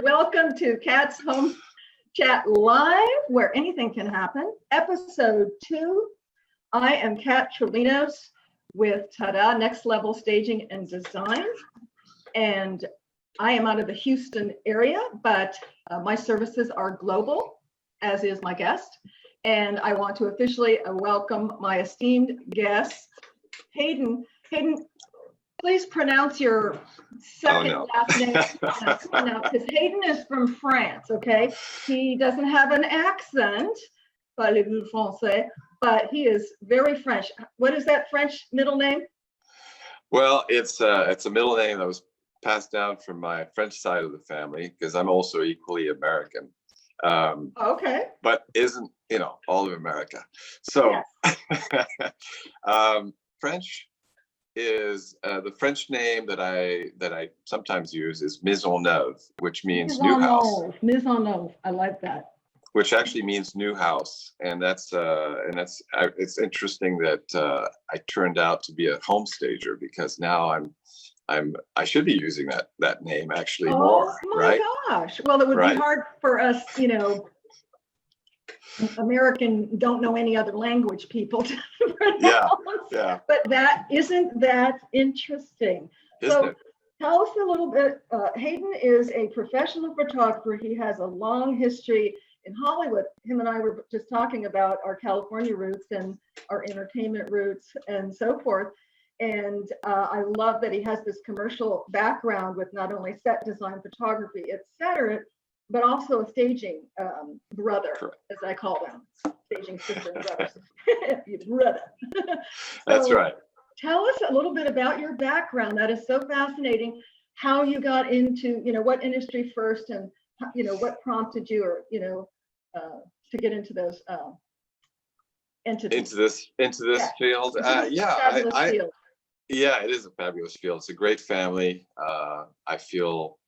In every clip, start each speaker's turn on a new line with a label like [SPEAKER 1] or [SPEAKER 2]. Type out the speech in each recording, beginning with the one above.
[SPEAKER 1] Welcome to Kat's Home Chat Live, where anything can happen. Episode 2. I am Kat Trelinos with Next Level Staging and Design. And I am out of the Houston area, but my services are global, as is my guest. And I want to officially welcome my esteemed guest, Hayden. Hayden, please pronounce your second last name. Come on now, because Hayden is from France, okay? He doesn't have an accent, parlez-vous français, but he is very French. What is that French middle name?
[SPEAKER 2] Well, it's a middle name that was passed down from my French side of the family, because I'm also equally American.
[SPEAKER 1] Okay.
[SPEAKER 2] But isn't, all of America. So yes. French is the French name that I sometimes use is Maisonneuve, which means new house.
[SPEAKER 1] Maisonneuve, I like that.
[SPEAKER 2] Which actually means new house, and it's interesting that I turned out to be a homestager, because now I should be using that name actually more.
[SPEAKER 1] Oh my gosh! Well, it would be hard for us, American don't know any other language people to pronounce. Yeah. But isn't that interesting?
[SPEAKER 2] Isn't it?
[SPEAKER 1] Tell us a little bit. Hayden is a professional photographer. He has a long history in Hollywood. Him and I were just talking about our California roots and our entertainment roots and so forth. And I love that he has this commercial background with not only set design, photography, etc., but also a staging brother, as I call them, staging sister and brothers. Brother.
[SPEAKER 2] That's right.
[SPEAKER 1] Tell us a little bit about your background. That is so fascinating. How you got into, what industry first, and what prompted you, or to get into those entities.
[SPEAKER 2] Into this field.
[SPEAKER 1] Field.
[SPEAKER 2] Yeah, it is a fabulous field. It's a great family. I feel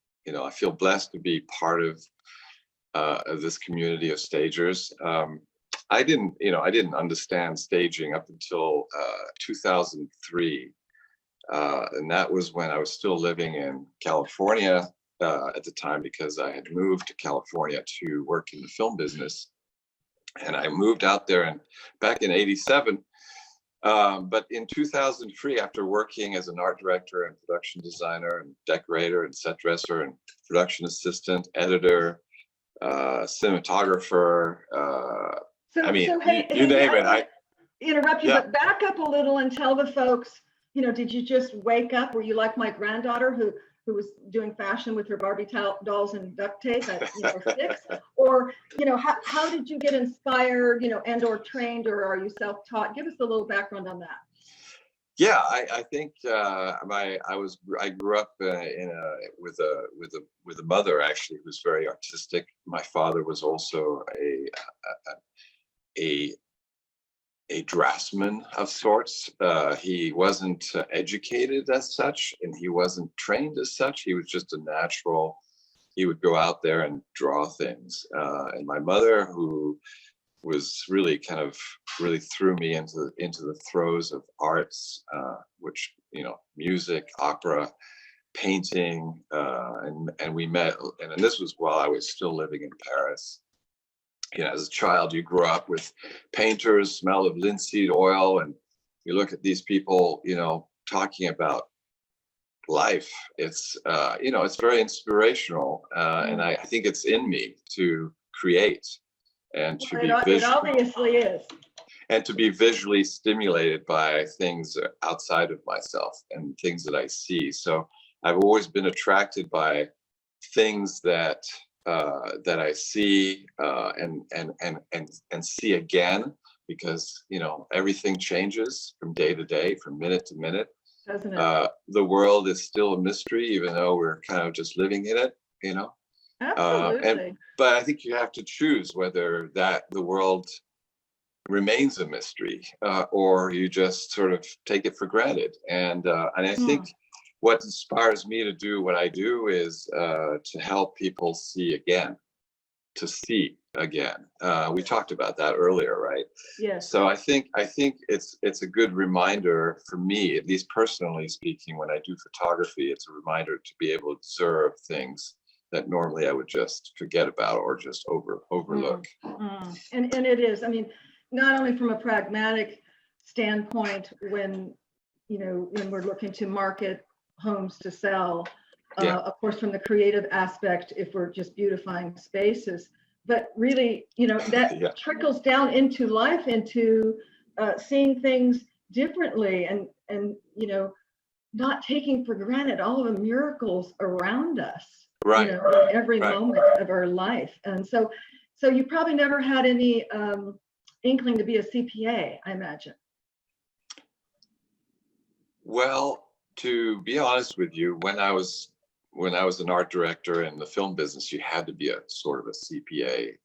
[SPEAKER 2] blessed to be part of this community of stagers. I didn't understand staging up until 2003, and that was when I was still living in California at the time, because I had moved to California to work in the film business, and I moved out there and back in '87. But in 2003, after working as an art director and production designer and decorator and set dresser and production assistant, editor, cinematographer, you name it. I
[SPEAKER 1] interrupt you, but back up a little and tell the folks, did you just wake up? Were you like my granddaughter who was doing fashion with her Barbie dolls and duct tape at 6? Or, how did you get inspired, and or trained, or are you self-taught? Give us a little background on that.
[SPEAKER 2] Yeah, I think I grew up with a mother, actually, who's very artistic. My father was also a draftsman of sorts. He wasn't educated as such, and he wasn't trained as such. He was just a natural. He would go out there and draw things. And my mother, who was really really threw me into the throes of arts, which, music, opera, painting, and we met. And this was while I was still living in Paris. As a child, you grow up with painters, smell of linseed oil, and you look at these people, talking about life. It's, it's very inspirational, and I think it's in me to create and to be
[SPEAKER 1] it obviously is.
[SPEAKER 2] And to be visually stimulated by things outside of myself and things that I see. So I've always been attracted by things that I see and see again, because everything changes from day to day, from minute to minute.
[SPEAKER 1] Doesn't it?
[SPEAKER 2] The world is still a mystery, even though we're kind of just living in it.
[SPEAKER 1] Absolutely.
[SPEAKER 2] But I think you have to choose whether the world remains a mystery, or you just sort of take it for granted. And I think what inspires me to do what I do is to help people see again. We talked about that earlier, right?
[SPEAKER 1] Yes.
[SPEAKER 2] So I think it's a good reminder for me, at least personally speaking, when I do photography, it's a reminder to be able to observe things that normally I would just forget about or just overlook.
[SPEAKER 1] And it is, I mean, not only from a pragmatic standpoint, when we're looking to market homes to sell, of course, from the creative aspect, if we're just beautifying spaces, but really, that trickles down into life, into seeing things differently, and not taking for granted all of the miracles around us,
[SPEAKER 2] right,
[SPEAKER 1] in every moment of our life. And so you probably never had any inkling to be a CPA, I imagine.
[SPEAKER 2] Well, to be honest with you, when I was an art director in the film business, you had to be a sort of a CPA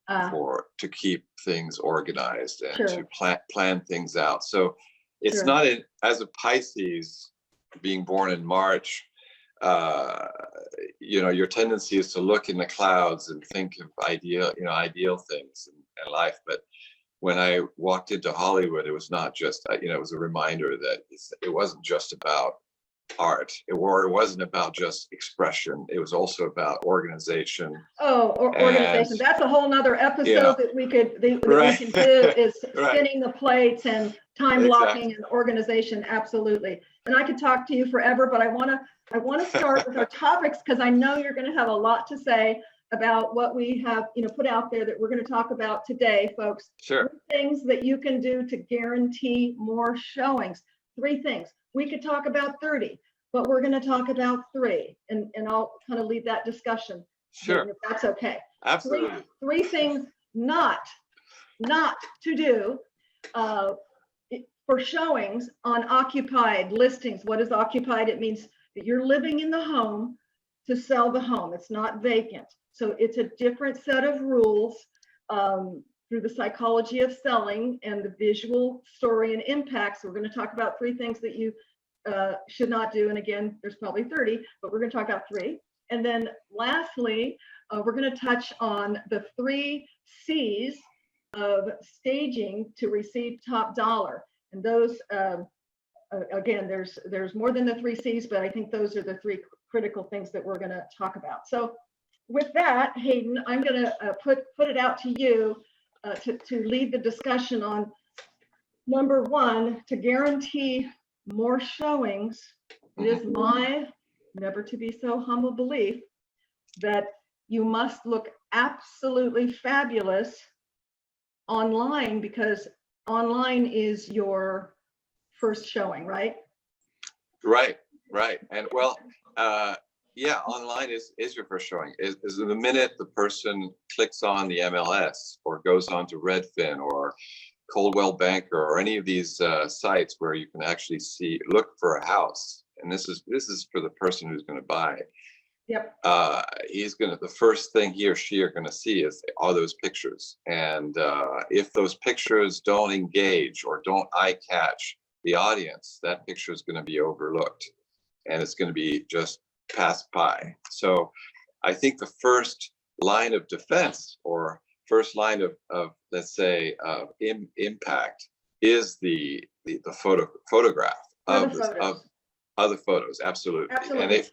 [SPEAKER 2] to keep things organized and to plan things out. So it's not as a Pisces, being born in March, your tendency is to look in the clouds and think of ideal things in life. But when I walked into Hollywood, it was not just, it was a reminder that it wasn't just about art, it wasn't about just expression. It was also about organization.
[SPEAKER 1] Organization. That's a whole nother episode that we can do, is spinning the plates and time blocking and organization. Absolutely. And I could talk to you forever, but I want to start with our topics, because I know you're going to have a lot to say about what we have, put out there that we're going to talk about today, folks.
[SPEAKER 2] Sure.
[SPEAKER 1] 3 things that you can do to guarantee more showings. 3 things. We could talk about 30, but we're going to talk about 3, and I'll kind of lead that discussion.
[SPEAKER 2] Sure.
[SPEAKER 1] If that's okay.
[SPEAKER 2] Absolutely.
[SPEAKER 1] 3 things not to do for showings on occupied listings. What is occupied? It means that you're living in the home to sell the home. It's not vacant. So it's a different set of rules through the psychology of selling and the visual story and impacts. We're going to talk about 3 things that you should not do. And again, there's probably 30, but we're going to talk about 3. And then lastly, we're going to touch on the 3 C's of staging to receive top dollar. And those, again, there's more than the 3 C's, but I think those are the 3 critical things that we're going to talk about. So with that, Hayden, I'm going to put it out to you to lead the discussion on number 1, to guarantee more showings. It is my never to be so humble belief that you must look absolutely fabulous online, because online is your first showing, right?
[SPEAKER 2] Right. And well, online is your first showing. Is the minute the person clicks on the MLS or goes on to Redfin or Coldwell Banker or any of these sites where you can actually look for a house, and this is for the person who's going to buy.
[SPEAKER 1] Yep.
[SPEAKER 2] The first thing he or she are going to see are those pictures, and if those pictures don't engage or don't eye catch the audience, that picture is going to be overlooked, and it's going to be just passed by. So I think the first line of defense, or first line of let's say impact, is the photograph of the photos. Absolutely. And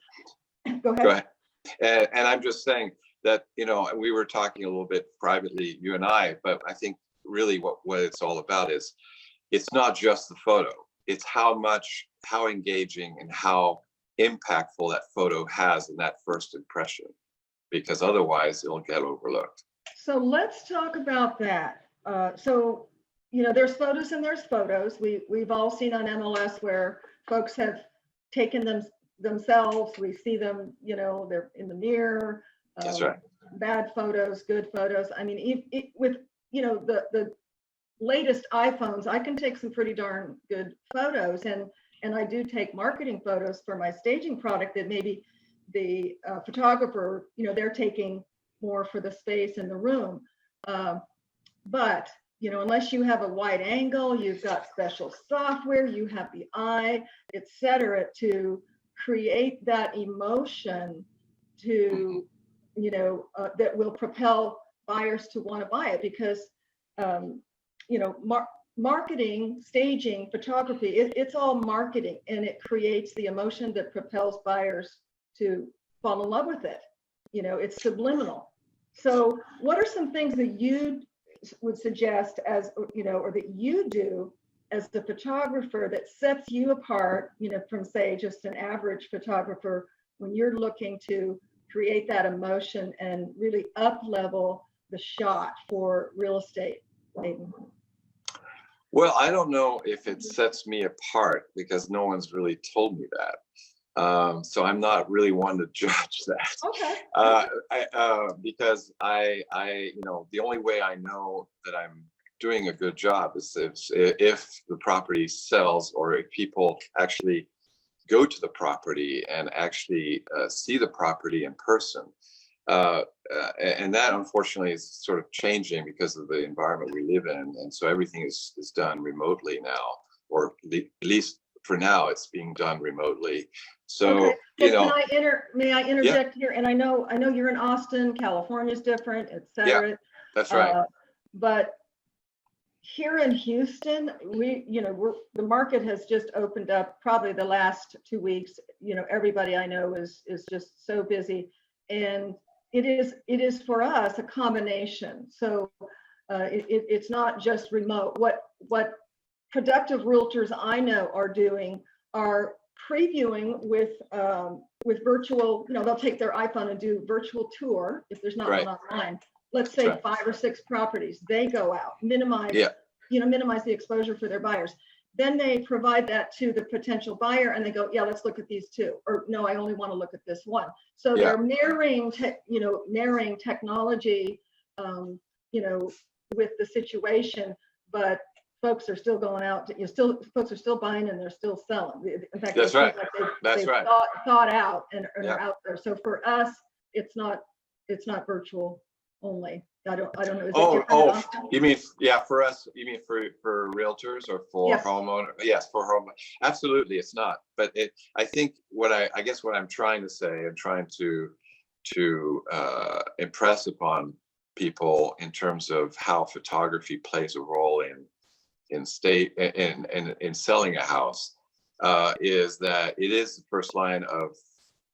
[SPEAKER 1] Go ahead.
[SPEAKER 2] And I'm just saying that, we were talking a little bit privately, you and I, but I think really what it's all about is, it's not just the photo, it's how engaging and how impactful that photo has in that first impression, because otherwise it'll get overlooked.
[SPEAKER 1] So let's talk about that. There's photos and there's photos. We've all seen on MLS where folks have taken themselves. We see them, they're in the mirror.
[SPEAKER 2] That's right.
[SPEAKER 1] Bad photos, good photos. I mean, with the latest iPhones, I can take some pretty darn good photos, and I do take marketing photos for my staging product that maybe the photographer, they're taking more for the space in the room. But unless you have a wide angle, you've got special software, you have the eye, etc., to create that emotion to, that will propel buyers to want to buy it, because, marketing, staging, photography, it's all marketing, and it creates the emotion that propels buyers to fall in love with it. it's subliminal. So what are some things that you would suggest as, or that you do as the photographer that sets you apart, from say just an average photographer when you're looking to create that emotion and really up level the shot for real estate, Hayden?
[SPEAKER 2] Well, I don't know if it sets me apart because no one's really told me that. So I'm not really one to judge that.
[SPEAKER 1] Okay.
[SPEAKER 2] Because the only way I know that I'm doing a good job is if the property sells, or if people actually go to the property and actually see the property in person. And that unfortunately is sort of changing because of the environment we live in. And so everything is done remotely now, or at least for now it's being done remotely. So,
[SPEAKER 1] okay. May I interject here? And I know you're in Austin, California's different, et cetera.
[SPEAKER 2] Yeah, that's right.
[SPEAKER 1] But here in Houston, the market has just opened up probably the last 2 weeks. Everybody I know is just so busy, and it is for us a combination. So it's not just remote. What productive realtors I know are doing are previewing with virtual. They'll take their iPhone and do virtual tour if there's not one online. Let's say 5 or 6 properties. They go out, minimize the exposure for their buyers. Then they provide that to the potential buyer, and they go, yeah, let's look at these 2, or no, I only want to look at this one. So they're marrying technology, with the situation, but folks are still going out. Folks are still buying, and they're still selling. In fact,
[SPEAKER 2] that's right.
[SPEAKER 1] They've thought out and are out there. So for us, it's not virtual only. I don't know.
[SPEAKER 2] You mean, for us, you mean for realtors or for homeowners? Yes, for home. Absolutely, it's not. But I think what I'm trying to say and trying to impress upon people in terms of how photography plays a role in selling a house is that it is the first line of,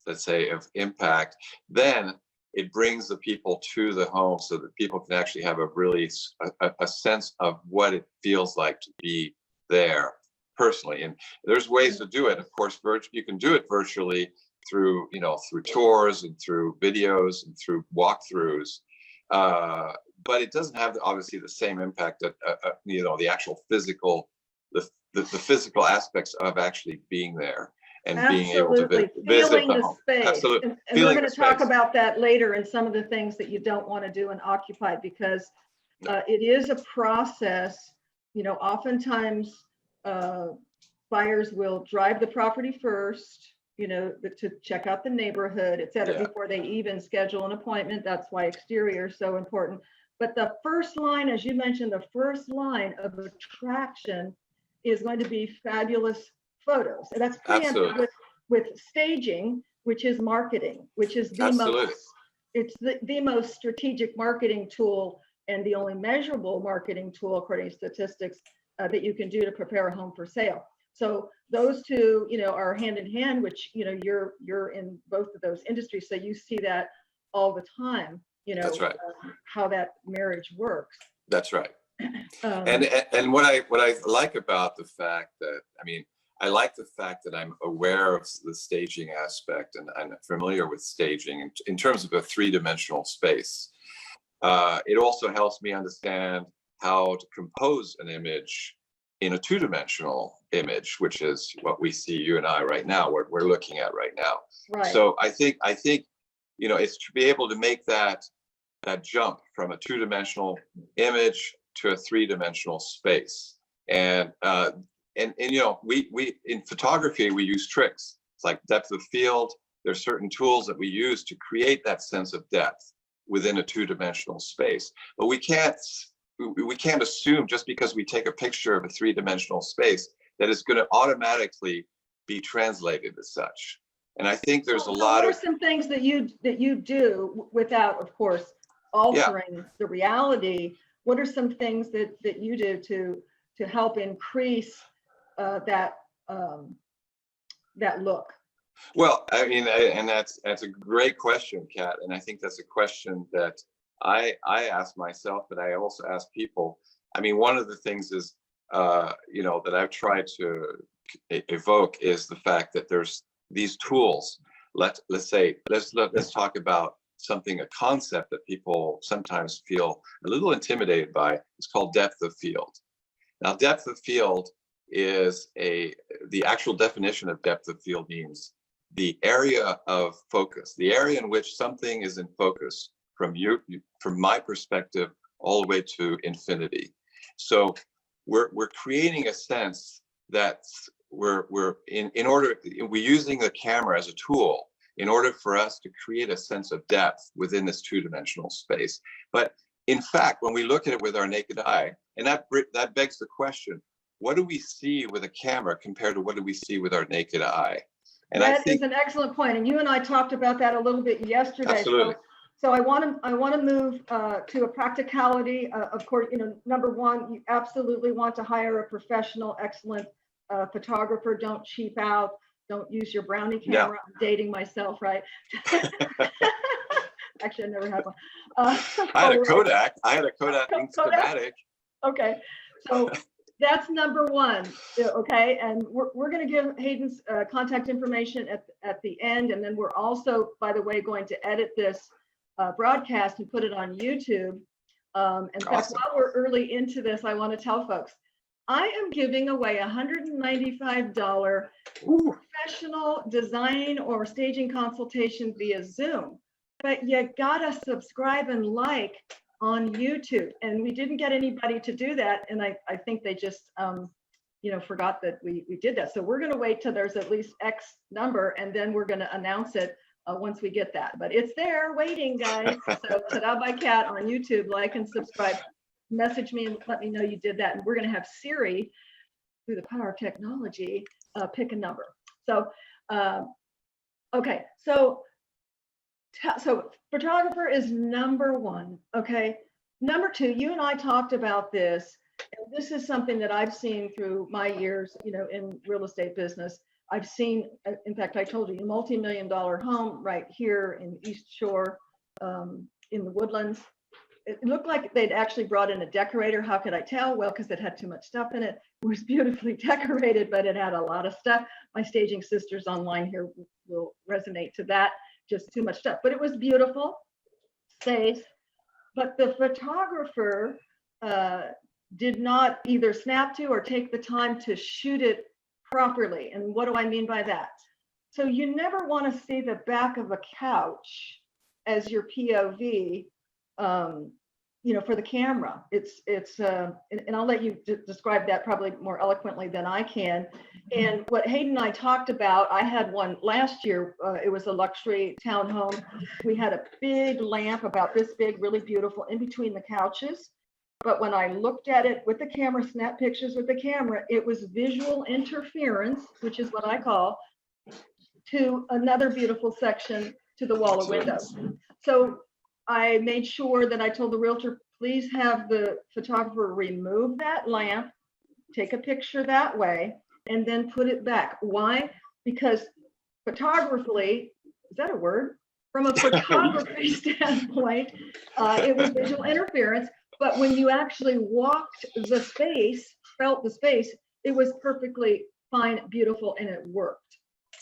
[SPEAKER 2] let's say, of impact. Then it brings the people to the home so that people can actually have a sense of what it feels like to be there personally. And there's ways to do it. Of course, you can do it virtually through tours and through videos and through walkthroughs. But it doesn't have obviously the same impact that the actual physical, the physical aspects of actually being there. And being able to visit the home.
[SPEAKER 1] Space.
[SPEAKER 2] Absolutely.
[SPEAKER 1] And we're going to talk about that later in some of the things that you don't want to do in occupied, because it is a process. Oftentimes buyers will drive the property first, to check out the neighborhood, et cetera, before they even schedule an appointment. That's why exterior is so important. But the first line, as you mentioned, the first line of attraction is going to be fabulous photos. And that's preempted with staging, which is marketing, which is the most strategic marketing tool and the only measurable marketing tool, according to statistics, that you can do to prepare a home for sale. So those two, are hand in hand, which, you're in both of those industries. So you see that all the time,
[SPEAKER 2] That's right.
[SPEAKER 1] How that marriage works.
[SPEAKER 2] That's right. And what I like about the fact that, I like the fact that I'm aware of the staging aspect and I'm familiar with staging in terms of a 3-dimensional space. It also helps me understand how to compose an image in a 2-dimensional image, which is what we see you and I right now, what we're looking at right now.
[SPEAKER 1] Right.
[SPEAKER 2] So I think it's to be able to make that jump from a 2-dimensional image to a 3-dimensional space. And we in photography, we use tricks. It's like depth of field. There's certain tools that we use to create that sense of depth within a 2-dimensional space. But we can't assume just because we take a picture of a 3-dimensional space that it's going to automatically be translated as such. And I think there's
[SPEAKER 1] what are some things that you do without, of course, altering the reality? What are some things that you do to help increase that look?
[SPEAKER 2] Well, I mean, and that's a great question, Kat. And I think that's a question that I ask myself, but I also ask people. I mean, one of the things is, that I've tried to evoke is the fact that there's these tools. Let's talk about something, a concept that people sometimes feel a little intimidated by. It's called depth of field. Now, depth of field is the actual definition of depth of field means the area of focus, the area in which something is in focus from my perspective, all the way to infinity. So we're creating a sense that we're using the camera as a tool in order for us to create a sense of depth within this two-dimensional space. But in fact, when we look at it with our naked eye, and that begs the question, what do we see with a camera compared to what do we see with our naked eye? And
[SPEAKER 1] that is an excellent point. And you and I talked about that a little bit yesterday.
[SPEAKER 2] Absolutely.
[SPEAKER 1] So I want to move to a practicality. Of course, number one, you absolutely want to hire a professional, excellent photographer. Don't cheap out. Don't use your brownie camera. No. I'm dating myself, right? Actually, I never had one.
[SPEAKER 2] I had a Kodak. I had a Kodak Instamatic.
[SPEAKER 1] Okay, so that's number one. Okay, and we're going to give Hayden's contact information at the end, and then we're also, by the way, going to edit this broadcast and put it on YouTube. And awesome. While we're early into this, I want to tell folks, I am giving away $195 professional design or staging consultation via Zoom. But you gotta subscribe and like on YouTube. And we didn't get anybody to do that. And I think they just, forgot that we did that. So we're gonna wait till there's at least X number, and then we're gonna announce it once we get that. But it's there waiting, guys. So tadabykat on YouTube, like and subscribe. Message me and let me know you did that. And we're gonna have Siri, through the power of technology, pick a number. So, okay, so photographer is number one, okay? Number two, you and I talked about this, and this is something that I've seen through my years, in real estate business. I've seen, in fact, I told you, a multi-million-dollar home right here in East Shore, in the Woodlands. It looked like they'd actually brought in a decorator. How could I tell? Well, because it had too much stuff in it. It was beautifully decorated, but it had a lot of stuff. My staging sisters online here will resonate to that. Just too much stuff, but it was beautiful, safe. But the photographer did not either snap to or take the time to shoot it properly. And what do I mean by that? So you never want to see the back of a couch as your POV, for the camera. It's and I'll let you describe that probably more eloquently than I can. And what Hayden and I talked about, I had one last year. It was a luxury townhome. We had a big lamp about this big, really beautiful, in between the couches. But when I looked at it with the camera, snap pictures with the camera, it was visual interference, which is what I call, to another beautiful section to the wall of windows. So I made sure that I told the realtor, please have the photographer remove that lamp, take a picture that way, and then put it back. Why? Because photographically, is that a word? From a photography standpoint, it was visual interference. But when you actually walked the space, felt the space, it was perfectly fine, beautiful, and it worked.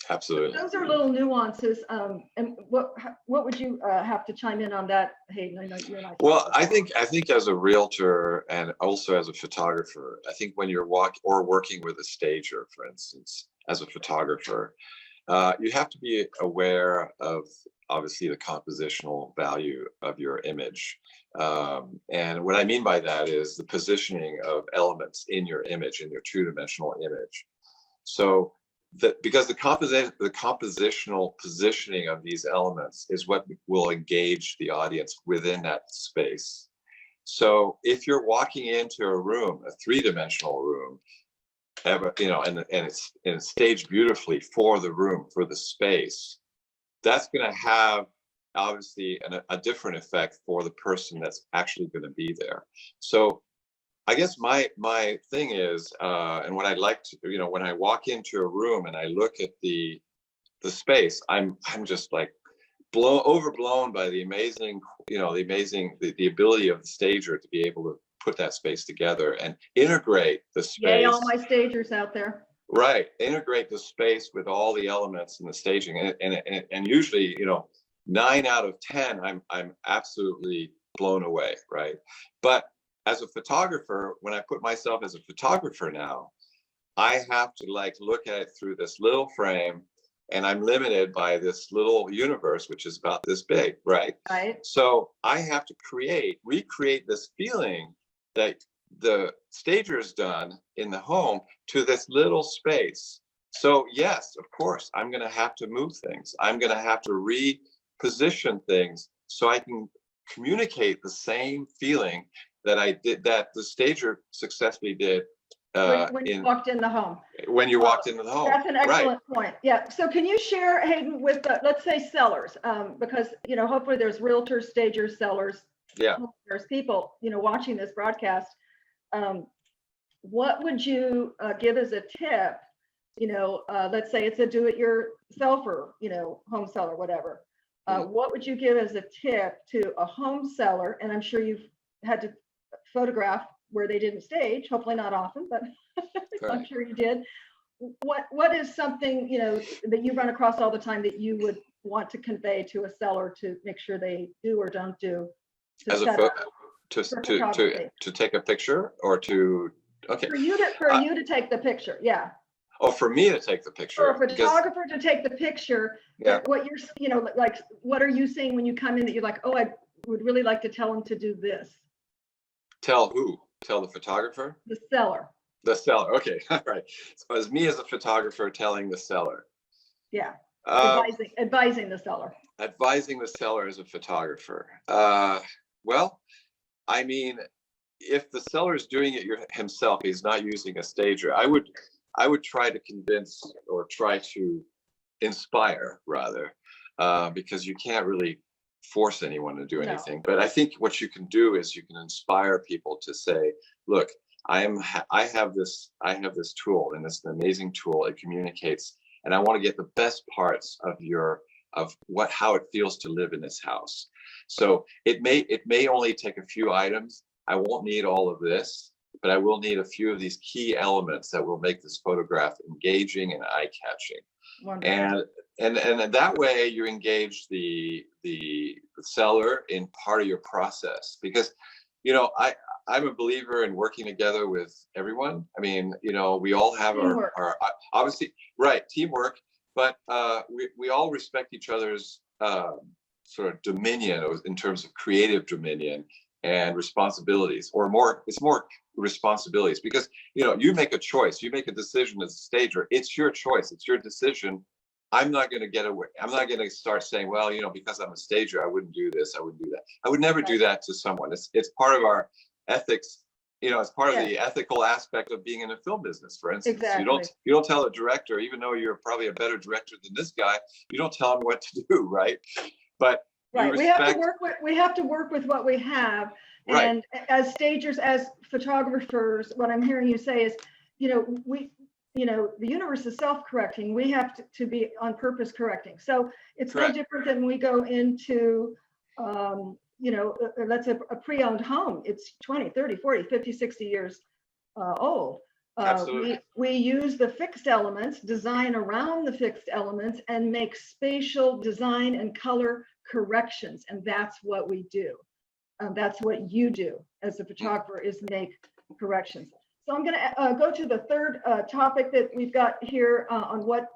[SPEAKER 2] Absolutely.
[SPEAKER 1] Those are little nuances. And what would you have to chime in on that, Hayden? I know you and I.
[SPEAKER 2] Well, I think as a realtor and also as a photographer, I think when you're working with a stager, for instance, as a photographer, you have to be aware of obviously the compositional value of your image. And what I mean by that is the positioning of elements in your image, in your two-dimensional image. So because the compositional positioning of these elements is what will engage the audience within that space. So if you're walking into a room, a three-dimensional room, and it's staged beautifully for the room, for the space, that's going to have obviously a different effect for the person that's actually going to be there. So I guess my thing is, and what I'd like to, when I walk into a room and I look at the the space, I'm just like overblown by the amazing, the ability of the stager to be able to put that space together and integrate the space.
[SPEAKER 1] Yay, all my stagers out there.
[SPEAKER 2] Right, integrate the space with all the elements in the staging, and usually, 9 out of 10, I'm absolutely blown away, right? But as a photographer, when I put myself as a photographer now, I have to like look at it through this little frame, and I'm limited by this little universe, which is about this big, right?
[SPEAKER 1] Right.
[SPEAKER 2] So I have to recreate this feeling that the stager has done in the home to this little space. So yes, of course, I'm going to have to move things. I'm going to have to reposition things so I can communicate the same feeling that the stager successfully did
[SPEAKER 1] when you walked in the home.
[SPEAKER 2] When you walked into the home.
[SPEAKER 1] That's an excellent point. Yeah. So can you share, Hayden, with let's say sellers, because hopefully there's realtors, stagers, sellers.
[SPEAKER 2] Yeah.
[SPEAKER 1] There's people watching this broadcast. What would you give as a tip? Let's say it's a do-it-yourselfer, home seller, whatever. What would you give as a tip to a home seller? And I'm sure you've had to photograph where they didn't stage, hopefully not often, but I'm sure you did. What is something, that you run across all the time that you would want to convey to a seller to make sure they do or don't do?
[SPEAKER 2] To take a picture or to, okay.
[SPEAKER 1] For you to take the picture, yeah.
[SPEAKER 2] Oh, for me to take the picture.
[SPEAKER 1] For a photographer to take the picture,
[SPEAKER 2] yeah.
[SPEAKER 1] What you're, like, what are you saying when you come in that you're like, oh, I would really like to tell them to do this?
[SPEAKER 2] Tell who? Tell the photographer?
[SPEAKER 1] The seller.
[SPEAKER 2] The seller. Okay. All right. So as me as a photographer telling the seller.
[SPEAKER 1] Yeah. Advising the seller.
[SPEAKER 2] Advising the seller as a photographer. Well, I mean, if the seller is doing it himself, he's not using a stager. I would try to convince or try to inspire rather, because you can't really force anyone to do anything. But I think what you can do is you can inspire people to say, look, I have this tool, and it's an amazing tool. It communicates, and I want to get the best parts of how it feels to live in this house. So it may only take a few items. I won't need all of this, but I will need a few of these key elements that will make this photograph engaging and eye-catching. And that way you engage the seller in part of your process, because I'm a believer in working together with everyone. I mean, we all have our obviously right teamwork, but we all respect each other's sort of dominion in terms of creative dominion and responsibilities, it's more responsibilities, because you make a choice, you make a decision as a stager. It's your choice, it's your decision. I'm not going to get away. I'm not going to start saying, well, because I'm a stager, I wouldn't do this, I wouldn't do that. I would never do that to someone. It's part of our ethics. It's part of the ethical aspect of being in a film business, for instance.
[SPEAKER 1] Exactly.
[SPEAKER 2] You don't tell a director, even though you're probably a better director than this guy, you don't tell him what to do, right? But
[SPEAKER 1] we have to work with what we have. And as stagers, as photographers, what I'm hearing you say is, the universe is self-correcting. We have to be on purpose correcting. So it's no different than we go into, let's say a pre-owned home. It's 20, 30, 40, 50, 60 years old. We use the fixed elements, design around the fixed elements, and make spatial design and color corrections. And that's what we do. That's what you do as a photographer, is make corrections. So I'm going to go to the third topic that we've got here on what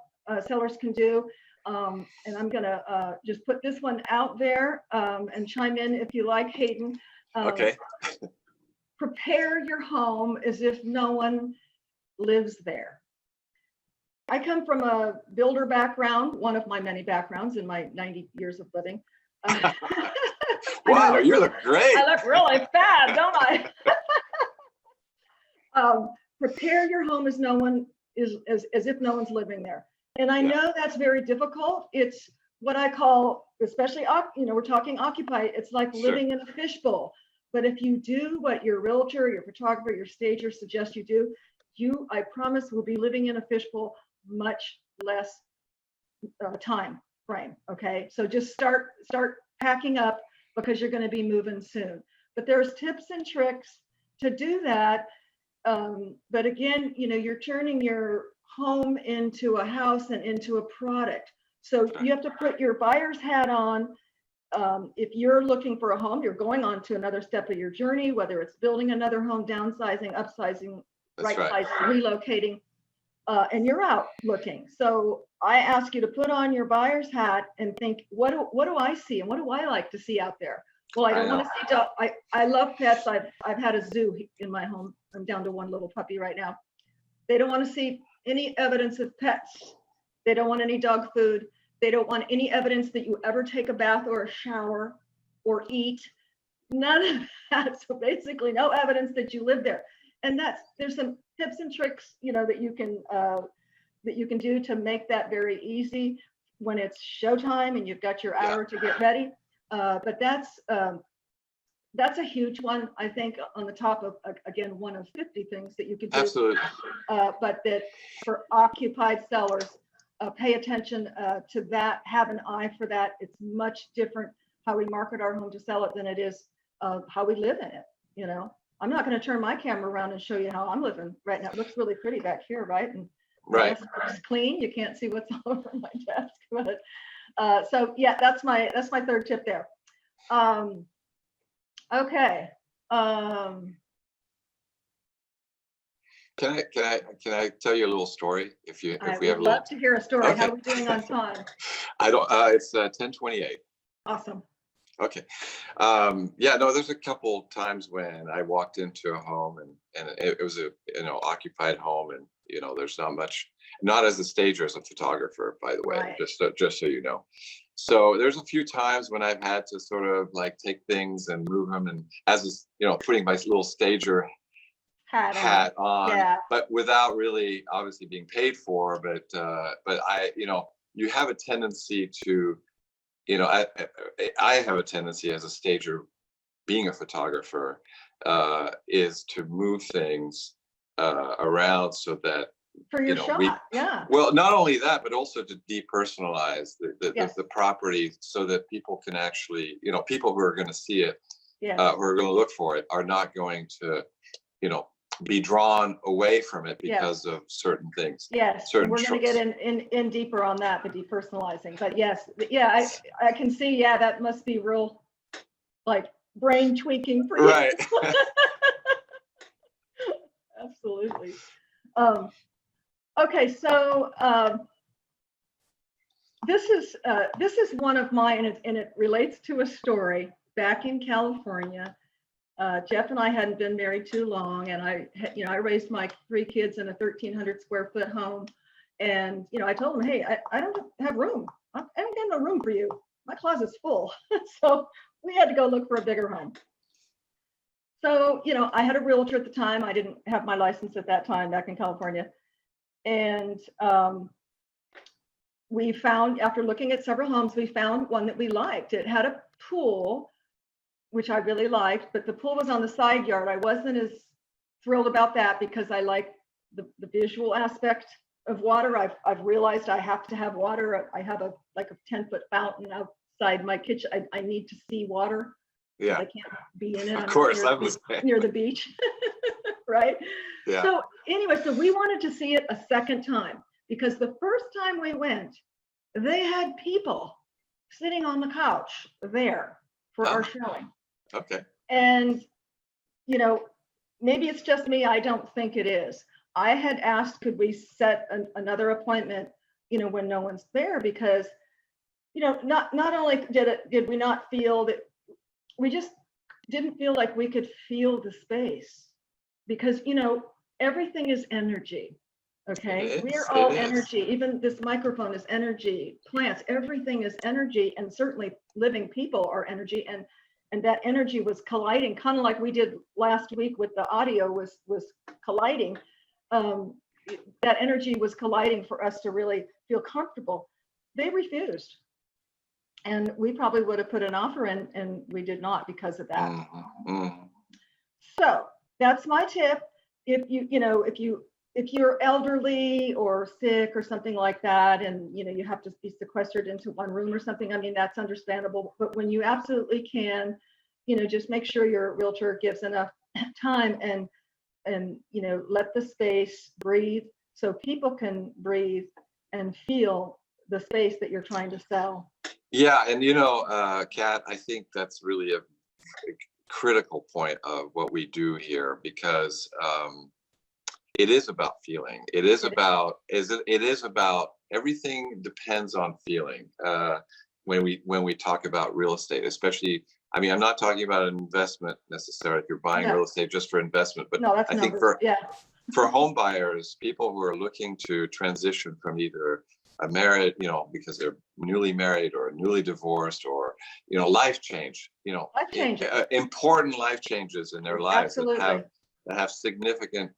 [SPEAKER 1] sellers can do. And I'm going to just put this one out there and chime in if you like, Hayden.
[SPEAKER 2] Okay.
[SPEAKER 1] Prepare your home as if no one lives there. I come from a builder background, one of my many backgrounds in my 90 years of living.
[SPEAKER 2] Wow, you look great.
[SPEAKER 1] I look really fab, don't I? Prepare your home as if no one's living there. And I know that's very difficult. It's what I call, especially, we're talking occupy, it's like living in a fishbowl. But if you do what your realtor, your photographer, your stager suggests you do, I promise, will be living in a fishbowl much less time frame. Okay, so just start packing up because you're going to be moving soon. But there's tips and tricks to do that. But again, you're turning your home into a house and into a product. So you have to put your buyer's hat on. If you're looking for a home, you're going on to another step of your journey, whether it's building another home, downsizing, upsizing, right-sizing, relocating, and you're out looking. So I ask you to put on your buyer's hat and think, what do I see and what do I like to see out there? Well, I don't want to see dog. I love pets. I've had a zoo in my home. I'm down to one little puppy right now. They don't want to see any evidence of pets. They don't want any dog food. They don't want any evidence that you ever take a bath or a shower or eat. None of that. So basically no evidence that you live there. And there's some tips and tricks, that you can do to make that very easy when it's showtime and you've got your hour to get ready. But that's a huge one, I think, on the top of, again, one of 50 things that you could do.
[SPEAKER 2] Absolutely.
[SPEAKER 1] But that for occupied sellers, pay attention to that, have an eye for that. It's much different how we market our home to sell it than it is how we live in it. I'm not going to turn my camera around and show you how I'm living right now. It looks really pretty back here, right? And
[SPEAKER 2] right.
[SPEAKER 1] It's clean. You can't see what's all over my desk. But so yeah, that's my third tip there. Okay.
[SPEAKER 2] Can I tell you a little story? If we have a
[SPEAKER 1] love
[SPEAKER 2] little...
[SPEAKER 1] to hear a story. Okay. How are we doing on time?
[SPEAKER 2] I don't. It's 10:28.
[SPEAKER 1] Awesome.
[SPEAKER 2] Okay. There's a couple times when I walked into a home and it was a occupied home, and there's not much. Not as a stager, as a photographer, by the way, right. just so you know. So there's a few times when I've had to sort of like take things and move them, and putting my little stager hat on, yeah. But without really obviously being paid for. But I, you have a tendency to, I have a tendency as a stager, being a photographer, is to move things around so that
[SPEAKER 1] for your shot, yeah.
[SPEAKER 2] Well, not only that, but also to depersonalize the property so that people can actually, people who are going to see it, who are going to look for it, are not going to, be drawn away from it because of certain things.
[SPEAKER 1] Yes, we're going to get in deeper on that, the depersonalizing. But yes, yeah, I can see. Yeah, that must be real, like brain tweaking for you.
[SPEAKER 2] Right.
[SPEAKER 1] Absolutely. Okay, so this is one of mine, and it relates to a story back in California. Jeff and I hadn't been married too long, and I raised my 3 kids in a 1,300 square foot home, and I told him, hey, I don't have room. I don't got no room for you. My closet's full. So we had to go look for a bigger home. So I had a realtor at the time. I didn't have my license at that time back in California. And we found, after looking at several homes, we found one that we liked. It had a pool, which I really liked, but the pool was on the side yard. I wasn't as thrilled about that because I like the visual aspect of water. I've realized I have to have water. I have a 10-foot fountain outside my kitchen. I need to see water.
[SPEAKER 2] Yeah.
[SPEAKER 1] I can't be in it.
[SPEAKER 2] Of course,
[SPEAKER 1] near the beach. Right?
[SPEAKER 2] Yeah.
[SPEAKER 1] So anyway, so we wanted to see it a second time because the first time we went, they had people sitting on the couch there for our showing.
[SPEAKER 2] Okay.
[SPEAKER 1] And, maybe it's just me. I don't think it is. I had asked, could we set another appointment, when no one's there, because, not only did we not feel that, we just didn't feel like we could feel the space. Because, everything is energy, okay? We are all energy. Even this microphone is energy. Plants, everything is energy. And certainly living people are energy. And that energy was colliding, kind of like we did last week with the audio was colliding. That energy was colliding for us to really feel comfortable. They refused. And we probably would have put an offer in, and we did not because of that. So that's my tip. If if you're elderly or sick or something like that, and you have to be sequestered into one room or something, I mean, that's understandable. But when you absolutely can, just make sure your realtor gives enough time and let the space breathe so people can breathe and feel the space that you're trying to sell.
[SPEAKER 2] Yeah, and Kat, I think that's really a critical point of what we do here, because it is about feeling. It is about everything depends on feeling. When we talk about real estate, especially, I mean, I'm not talking about an investment necessarily if you're buying real estate just for investment, but
[SPEAKER 1] no, that's
[SPEAKER 2] I think for home buyers, people who are looking to transition from either a married, because they're newly married or newly divorced, or life change,
[SPEAKER 1] life changes.
[SPEAKER 2] Important life changes in their lives
[SPEAKER 1] Absolutely.
[SPEAKER 2] that have significant,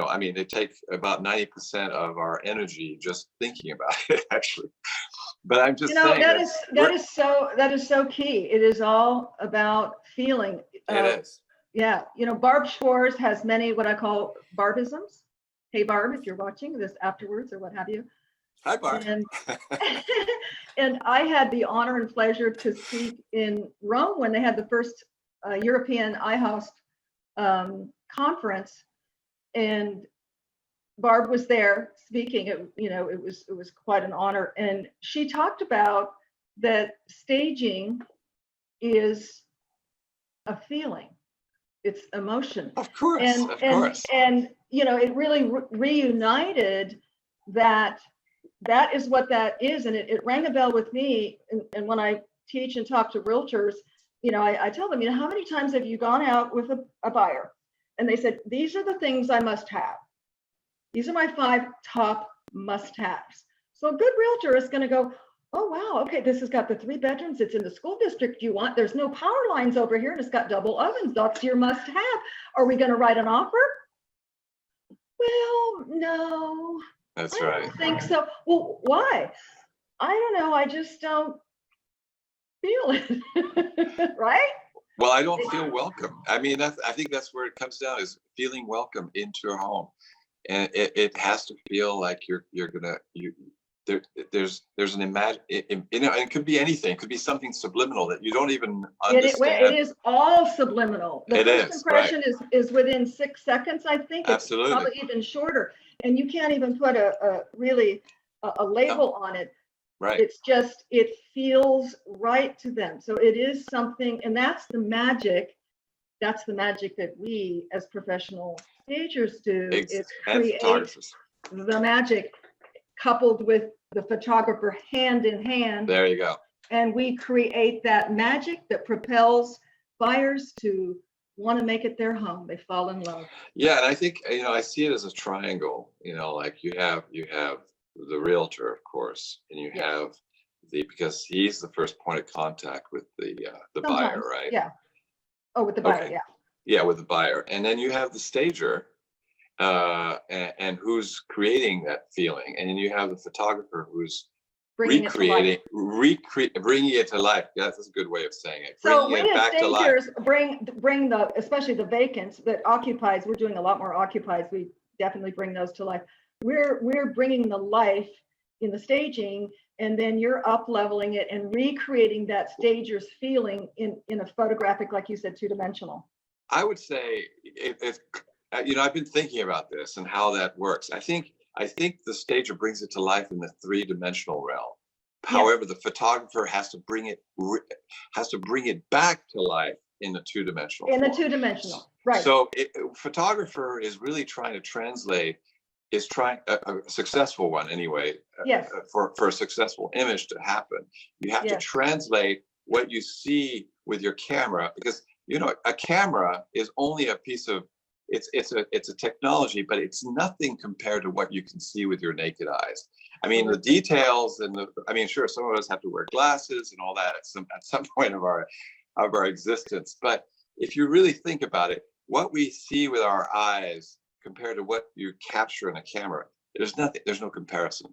[SPEAKER 2] I mean, they take about 90% of our energy just thinking about it, actually. But I'm just saying
[SPEAKER 1] that is so key. It is all about feeling.
[SPEAKER 2] It is.
[SPEAKER 1] Yeah, Barb Schwartz has many what I call Barbisms. Hey, Barb, if you're watching this afterwards or what have you.
[SPEAKER 2] Hi, Barb.
[SPEAKER 1] And I had the honor and pleasure to speak in Rome when they had the first European iHouse conference, and Barb was there speaking. It was quite an honor, and she talked about that staging is a feeling. It's emotion.
[SPEAKER 2] Of course,
[SPEAKER 1] and it really reunited that is what that is, and it rang a bell with me. And when I teach and talk to realtors, I tell them, how many times have you gone out with a buyer and they said, these are the things I must have. These are my 5 top must-haves. So a good realtor is going to go, oh, wow, okay, this has got the 3 bedrooms. It's in the school district you want. There's no power lines over here, and it's got double ovens. That's your must-have. Are we going to write an offer? Well, no.
[SPEAKER 2] That's
[SPEAKER 1] I
[SPEAKER 2] right.
[SPEAKER 1] don't think so. Well, why? I don't know. I just don't feel it. Right?
[SPEAKER 2] Well, I don't feel welcome. I mean, I think that's where it comes down, is feeling welcome into a home. And it has to feel like there's an imagine, and it could be anything. It could be something subliminal that you don't even understand.
[SPEAKER 1] It is all subliminal. The first impression is within 6 seconds, I think.
[SPEAKER 2] Absolutely.
[SPEAKER 1] It's probably even shorter. And you can't even put a label on it.
[SPEAKER 2] Right.
[SPEAKER 1] It's just, it feels right to them. So it is something, and that's the magic. That's the magic that we as professional stagers do, is create the magic coupled with the photographer hand in hand.
[SPEAKER 2] There you go.
[SPEAKER 1] And we create that magic that propels buyers to want to make it their home. They fall in love.
[SPEAKER 2] Yeah, and I think, I see it as a triangle, like you have the realtor, of course, and you have because he's the first point of contact with the buyer, right?
[SPEAKER 1] Yeah. Oh, with the buyer,
[SPEAKER 2] okay. Yeah, with the buyer. And then you have the stager, and who's creating that feeling. And then you have the photographer who's bringing it to life. Yeah, that's a good way of saying it.
[SPEAKER 1] So we as stagers bring especially the vacants that occupies. We're doing a lot more occupies. We definitely bring those to life. We're bringing the life in the staging, and then you're up leveling it and recreating that stager's feeling in a photographic, like you said, 2-dimensional.
[SPEAKER 2] I would say if I've been thinking about this and how that works. I think the stager brings it to life in the 3-dimensional realm. However, the photographer has to bring it back to life in the 2-dimensional.
[SPEAKER 1] In the 2-dimensional, right?
[SPEAKER 2] So, photographer is really trying to translate. Is trying a successful one anyway.
[SPEAKER 1] Yes.
[SPEAKER 2] For a successful image to happen, you have to translate what you see with your camera, because a camera is only a piece of it's a technology, but it's nothing compared to what you can see with your naked eyes. I mean, the details and sure, some of us have to wear glasses and all that at some point of our existence. But if you really think about it, what we see with our eyes compared to what you capture in a camera, there's no comparison.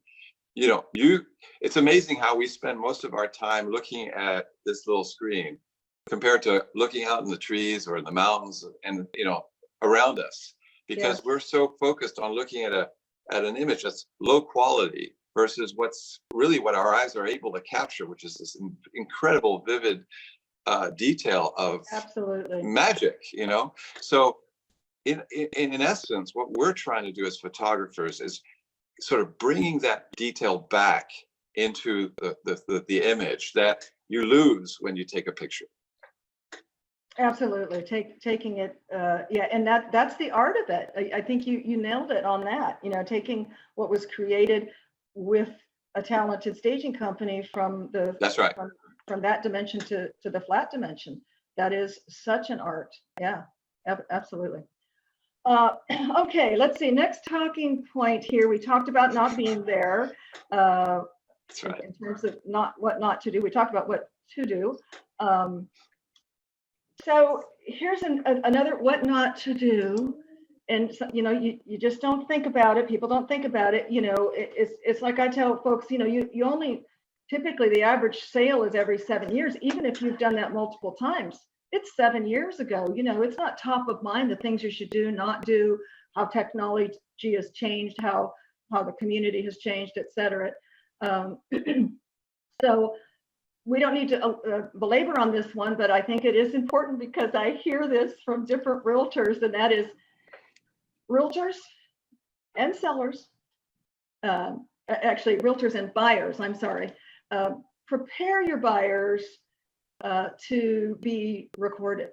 [SPEAKER 2] It's amazing how we spend most of our time looking at this little screen compared to looking out in the trees or in the mountains and around us, because we're so focused on looking at at an image that's low quality versus what's really what our eyes are able to capture, which is this incredible, vivid detail of
[SPEAKER 1] Absolutely
[SPEAKER 2] magic, you know? So in essence, what we're trying to do as photographers is sort of bringing that detail back into the image that you lose when you take a picture.
[SPEAKER 1] Absolutely. Taking it, yeah, and that's the art of it. I think you nailed it on that. You know, taking what was created with a talented staging company from the
[SPEAKER 2] That's right.
[SPEAKER 1] from that dimension to the flat dimension. That is such an art. Yeah, absolutely. Okay, let's see. Next talking point here. We talked about not being there.
[SPEAKER 2] That's right.
[SPEAKER 1] In terms of what not to do. We talked about what to do. So here's another what not to do. And so, you know, you just don't think about it. People don't think about it. You know, it's like I tell folks, you know, you only, typically the average sale is every 7 years, even if you've done that multiple times. It's 7 years ago. You know, it's not top of mind, the things you should do, not do, how technology has changed, how the community has changed, et cetera. So we don't need to belabor on this one, but I think it is important because I hear this from different realtors, and that is realtors and sellers, actually realtors and buyers, I'm sorry, prepare your buyers to be recorded,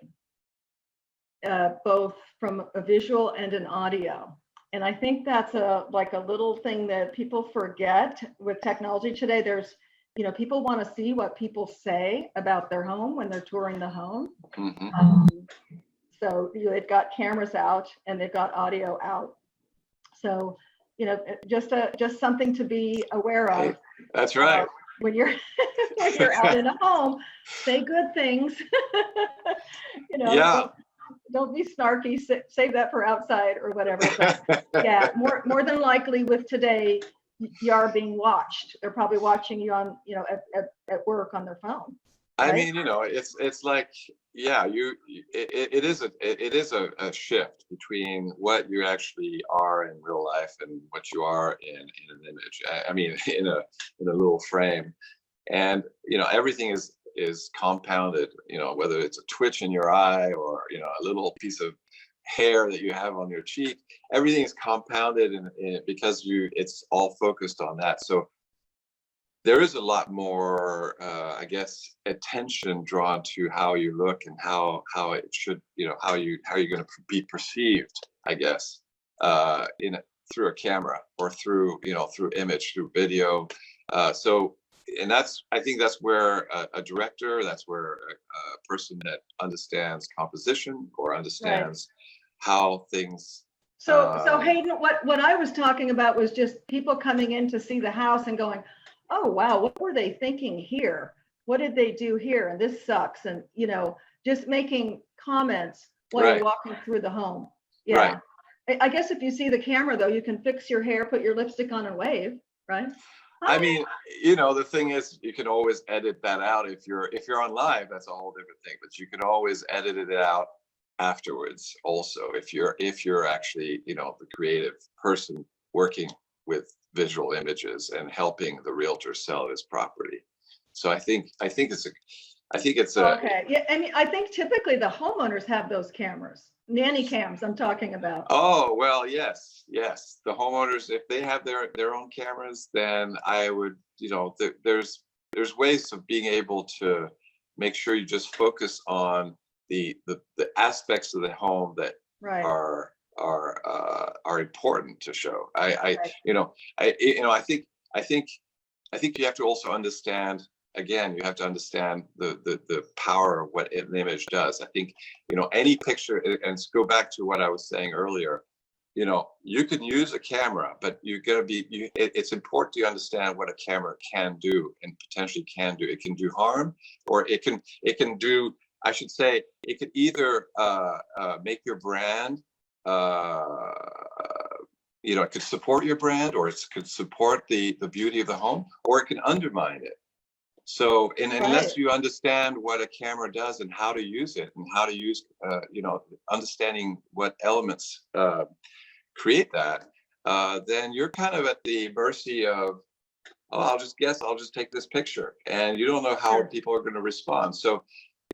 [SPEAKER 1] both from a visual and an audio. And I think that's like a little thing that people forget with technology today. There's, you know, people want to see what people say about their home when they're touring the home.
[SPEAKER 2] Mm-hmm.
[SPEAKER 1] So you know, they've got cameras out and they've got audio out. So, you know, just something to be aware of.
[SPEAKER 2] That's right.
[SPEAKER 1] When you're when you're out in a home, say good things. You know,
[SPEAKER 2] yeah.
[SPEAKER 1] Don't be snarky. Save that for outside or whatever. But yeah, more than likely with today, you are being watched. They're probably watching you on, you know, at work on their phone. Right?
[SPEAKER 2] I mean, you know, it's like, yeah, it is a shift between what you actually are in real life and what you are in an image. I mean, in a little frame, and you know, everything is compounded. You know, whether it's a twitch in your eye or, you know, a little piece of hair that you have on your cheek, everything is compounded because it's all focused on that. So there is a lot more, I guess, attention drawn to how you look and how it should, you know, how you're going to be perceived, I guess, through a camera or through, you know, through image, through video. And I think that's where a director, that's where a person that understands composition or understands how things.
[SPEAKER 1] So Hayden, what I was talking about was just people coming in to see the house and going, oh, wow, what were they thinking here? What did they do here? And this sucks. And, you know, just making comments while you're walking through the home. Yeah. Right. I guess if you see the camera, though, you can fix your hair, put your lipstick on and wave, right?
[SPEAKER 2] I mean, you know, the thing is, you can always edit that out. If you're on live, that's a whole different thing. But you can always edit it out afterwards also, if you're actually, you know, the creative person working with visual images and helping the realtor sell his property. So I think it's
[SPEAKER 1] okay. Yeah, I mean, I think typically the homeowners have those cameras, nanny cams I'm talking about.
[SPEAKER 2] Oh, well, yes. The homeowners, if they have their own cameras, then I would, you know, there's ways of being able to make sure you just focus on the aspects of the home that are important to show. I think you have to also understand, again, you have to understand the power of what an image does. I think, you know, any picture, and go back to what I was saying earlier, you know, you can use a camera, but it's important to understand what a camera can do and potentially can do. It can do harm, or it can do, I should say, it could either make your brand, you know, it could support your brand, or it could support the beauty of the home, or it can undermine it. So, unless you understand what a camera does and how to use it and how to use, you know, understanding what elements create that, then you're kind of at the mercy of, oh, I'll just take this picture, and you don't know how people are going to respond. So,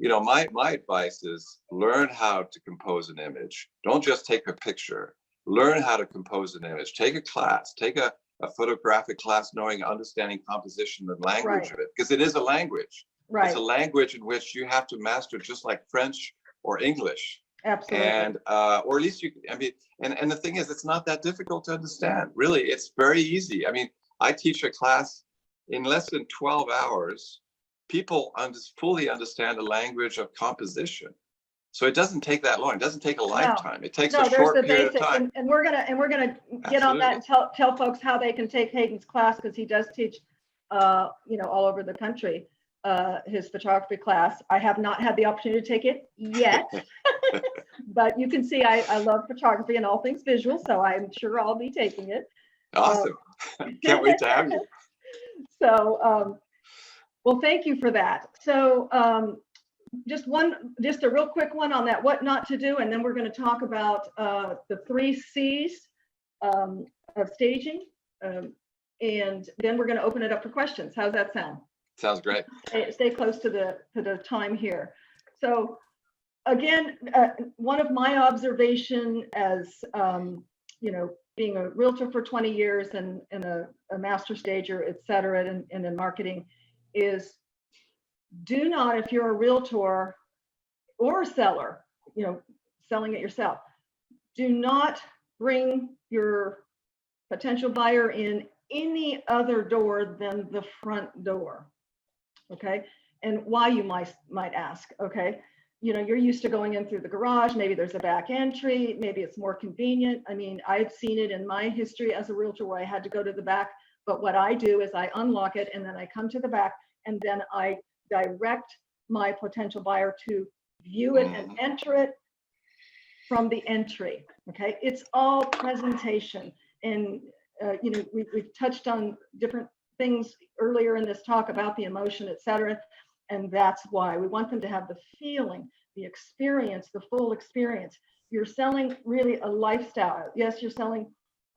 [SPEAKER 2] my advice is learn how to compose an image. Don't just take a picture. Learn how to compose an image. Take a class. Take a photographic class, understanding composition and language of it, because it is a language.
[SPEAKER 1] Right.
[SPEAKER 2] It's a language in which you have to master, just like French or English.
[SPEAKER 1] Absolutely.
[SPEAKER 2] And or at least and the thing is, it's not that difficult to understand. Really, it's very easy. I mean, I teach a class in less than 12 hours. People fully understand the language of composition. So it doesn't take that long. It doesn't take a lifetime. It takes a short period of time.
[SPEAKER 1] And we're gonna get on that and tell folks how they can take Hayden's class, because he does teach all over the country, his photography class. I have not had the opportunity to take it yet, but you can see I love photography and all things visual, so I'm sure I'll be taking it.
[SPEAKER 2] Awesome. Can't wait to have you.
[SPEAKER 1] So, well, thank you for that. So just a real quick one on that, what not to do. And then we're going to talk about the 3 C's of staging. And then we're going to open it up for questions. How's that sound?
[SPEAKER 2] Sounds great.
[SPEAKER 1] Stay close to the time here. So again, one of my observation as, being a realtor for 20 years and a master stager, et cetera, and in marketing, is do not, if you're a realtor or a seller, selling it yourself, do not bring your potential buyer in any other door than the front door. Okay. And why, you might ask, okay, you're used to going in through the garage. Maybe there's a back entry. Maybe it's more convenient. I mean, I've seen it in my history as a realtor where I had to go to the back. But what I do is I unlock it and then I come to the back and then I direct my potential buyer to view it and enter it from the entry. Okay. It's all presentation. And, we've touched on different things earlier in this talk about the emotion, et cetera. And that's why we want them to have the feeling, the experience, the full experience. You're selling really a lifestyle. Yes, you're selling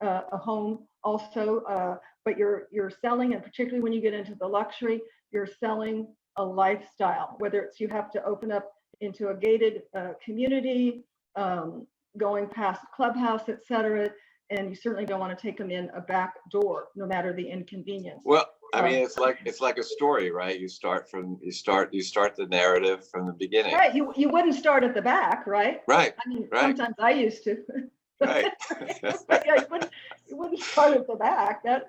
[SPEAKER 1] a home also, but you're selling, and particularly when you get into the luxury, you're selling a lifestyle, whether it's you have to open up into a gated community, going past clubhouse, et cetera. And you certainly don't want to take them in a back door, no matter the inconvenience.
[SPEAKER 2] Well, I mean, it's like a story, right? You start the narrative from the beginning.
[SPEAKER 1] Right. You wouldn't start at the back, right?
[SPEAKER 2] Right.
[SPEAKER 1] I mean,
[SPEAKER 2] right.
[SPEAKER 1] Sometimes I used to.
[SPEAKER 2] Right.
[SPEAKER 1] Yeah, you wouldn't start at the back. That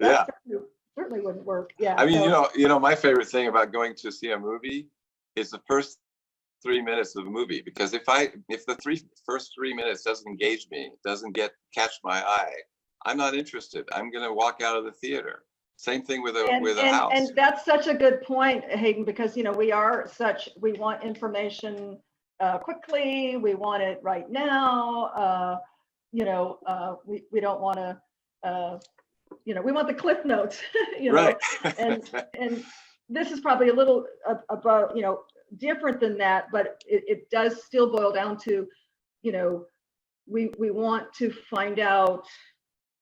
[SPEAKER 1] certainly wouldn't work. Yeah.
[SPEAKER 2] I mean, my favorite thing about going to see a movie is the first 3 minutes of the movie, because if the first 3 minutes doesn't engage me, doesn't catch my eye, I'm not interested. I'm going to walk out of the theater. Same thing with a house.
[SPEAKER 1] And that's such a good point, Hayden, because we want information quickly. We want it right now. We don't want to. We want the cliff notes.
[SPEAKER 2] Right.
[SPEAKER 1] and this is probably a little about different than that, but it does still boil down to, we want to find out,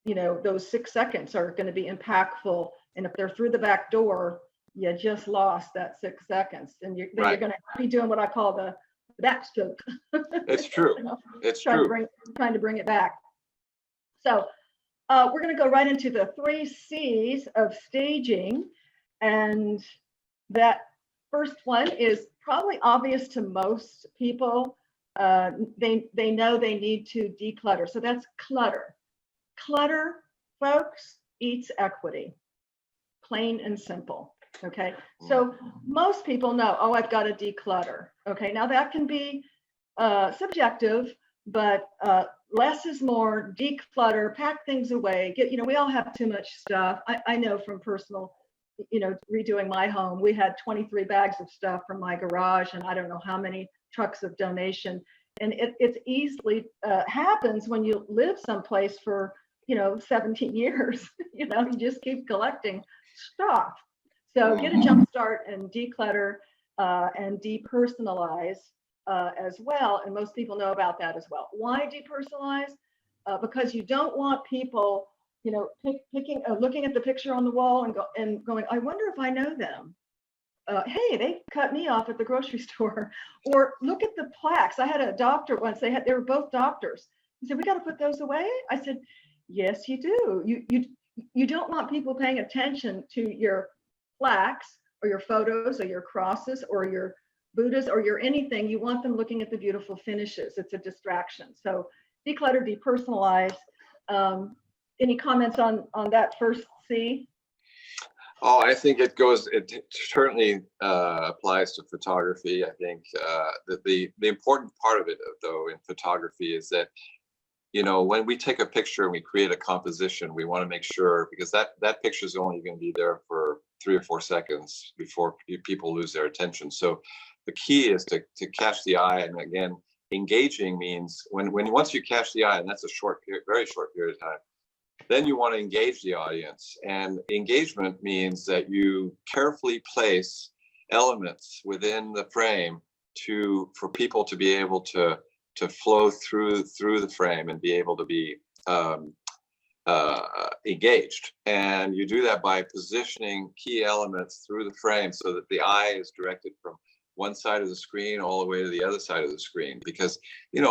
[SPEAKER 1] those 6 seconds are going to be impactful. And if they're through the back door, you just lost that 6 seconds. And you're going to be doing what I call the backstroke.
[SPEAKER 2] It's true. It's true.
[SPEAKER 1] Trying to bring it back. So we're going to go right into the 3 C's of staging. And that first one is probably obvious to most people. They know they need to declutter. So that's clutter. Clutter, folks, eats equity. Plain and simple. Okay. So most people know, I've got to declutter. Okay. Now that can be subjective, but less is more. Declutter, pack things away. We all have too much stuff. I know from personal, redoing my home, we had 23 bags of stuff from my garage, and I don't know how many trucks of donation. And it easily happens when you live someplace for 17 years. You just keep collecting stuff. So get a jump start and declutter and depersonalize as well. And most people know about that as well. Why depersonalize? Because you don't want people, looking at the picture on the wall and going, I wonder if I know them. Hey, they cut me off at the grocery store. Or look at the plaques. I had a doctor once. They were both doctors. He said, we got to put those away. I said, yes, you do. You don't want people paying attention to your plaques or your photos or your crosses or your Buddhas or your anything. You want them looking at the beautiful finishes. It's a distraction. So declutter, depersonalize. Any comments on that first C?
[SPEAKER 2] Oh, I think it certainly applies to photography. I think that the important part of it, though, in photography is that, when we take a picture and we create a composition, we want to make sure, because that picture is only going to be there for 3 or 4 seconds before people lose their attention. So the key is to catch the eye. And again, engaging means once you catch the eye, and that's a very short period of time, then you want to engage the audience. And engagement means that you carefully place elements within the frame for people to be able to flow through the frame and be able to be engaged. And you do that by positioning key elements through the frame so that the eye is directed from one side of the screen all the way to the other side of the screen, because you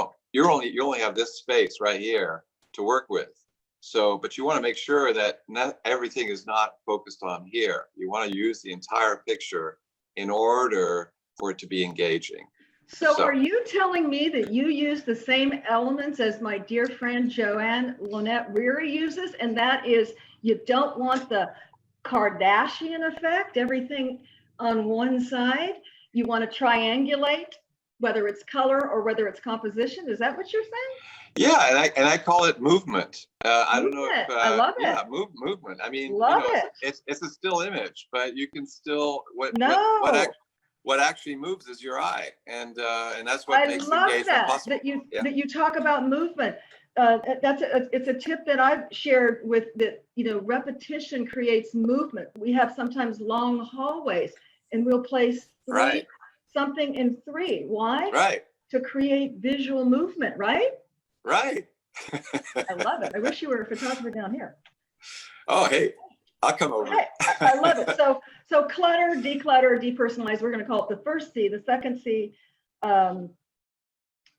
[SPEAKER 2] only have this space right here to work with. So, but you want to make sure that not everything is not focused on here. You want to use the entire picture in order for it to be engaging.
[SPEAKER 1] So are you telling me that you use the same elements as my dear friend Joanne Lynette Reary uses? And that is, you don't want the Kardashian effect, everything on one side. You want to triangulate, whether it's color or whether it's composition. Is that what you're saying?
[SPEAKER 2] Yeah, and I call it movement. I don't know if
[SPEAKER 1] I love it.
[SPEAKER 2] Yeah, movement. I mean, it's a still image, but you can still what actually moves is your eye, and that's what makes engagement possible.
[SPEAKER 1] That you talk about movement. It's a tip that I've shared with that. Repetition creates movement. We have sometimes long hallways, and we'll place something in 3. Why?
[SPEAKER 2] Right.
[SPEAKER 1] To create visual movement. Right.
[SPEAKER 2] Right.
[SPEAKER 1] I love it. I wish you were a photographer down here.
[SPEAKER 2] Oh, hey, I'll come over.
[SPEAKER 1] Okay. I love it. So clutter, declutter, depersonalize. We're going to call it the first C. The second C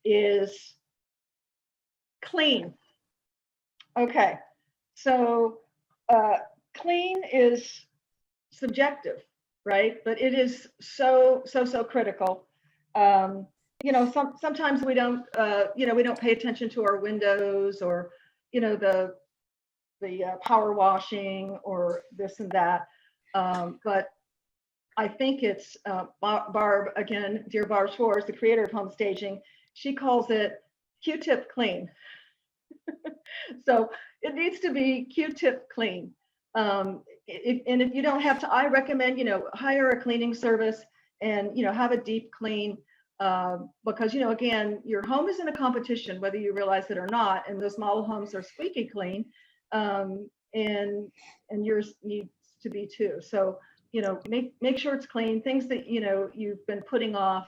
[SPEAKER 1] is clean. Okay. So clean is subjective, right? But it is so critical. Sometimes we don't, we don't pay attention to our windows or, the power washing or this and that. But I think it's Barb, again, dear Barb Schwartz, the creator of Homestaging, she calls it Q-tip clean. So it needs to be Q-tip clean. If you don't have to, I recommend, hire a cleaning service and, have a deep clean. Because, again, your home is in a competition, whether you realize it or not, and those model homes are squeaky clean, and yours needs to be too. So, make sure it's clean. Things that, you've been putting off,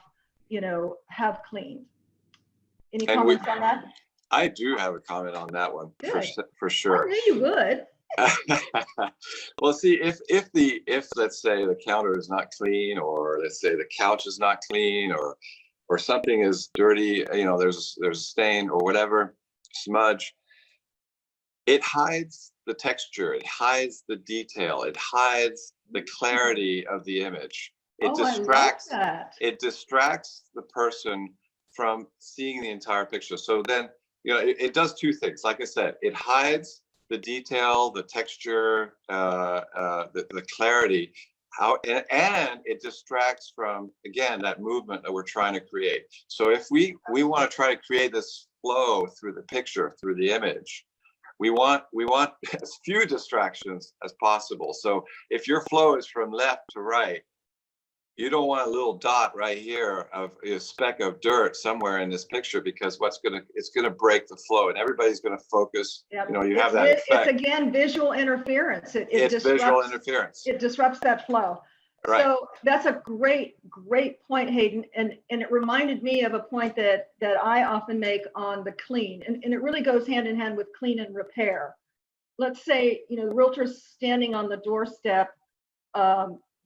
[SPEAKER 1] have cleaned. Any comments on that?
[SPEAKER 2] I do have a comment on that one for sure.
[SPEAKER 1] I knew you would.
[SPEAKER 2] Well, see, if let's say the counter is not clean, or let's say the couch is not clean, or something is dirty, there's a stain or whatever, smudge, it hides the texture, it hides the detail, it hides the clarity of the image. It distracts the person from seeing the entire picture. So then, it does 2 things. Like I said, it hides the detail, the texture, the clarity, and it distracts from, again, that movement that we're trying to create. So if we want to try to create this flow through the picture, through the image, we want as few distractions as possible. So if your flow is from left to right, you don't want a little dot right here of a speck of dirt somewhere in this picture, because it's gonna break the flow, and everybody's gonna focus.
[SPEAKER 1] Yep.
[SPEAKER 2] You have that effect.
[SPEAKER 1] It's again visual interference.
[SPEAKER 2] It's visual interference.
[SPEAKER 1] It disrupts that flow.
[SPEAKER 2] Right.
[SPEAKER 1] So that's a great point, Hayden, and it reminded me of a point that I often make on the clean, and it really goes hand in hand with clean and repair. let's say, the realtor's standing on the doorstep,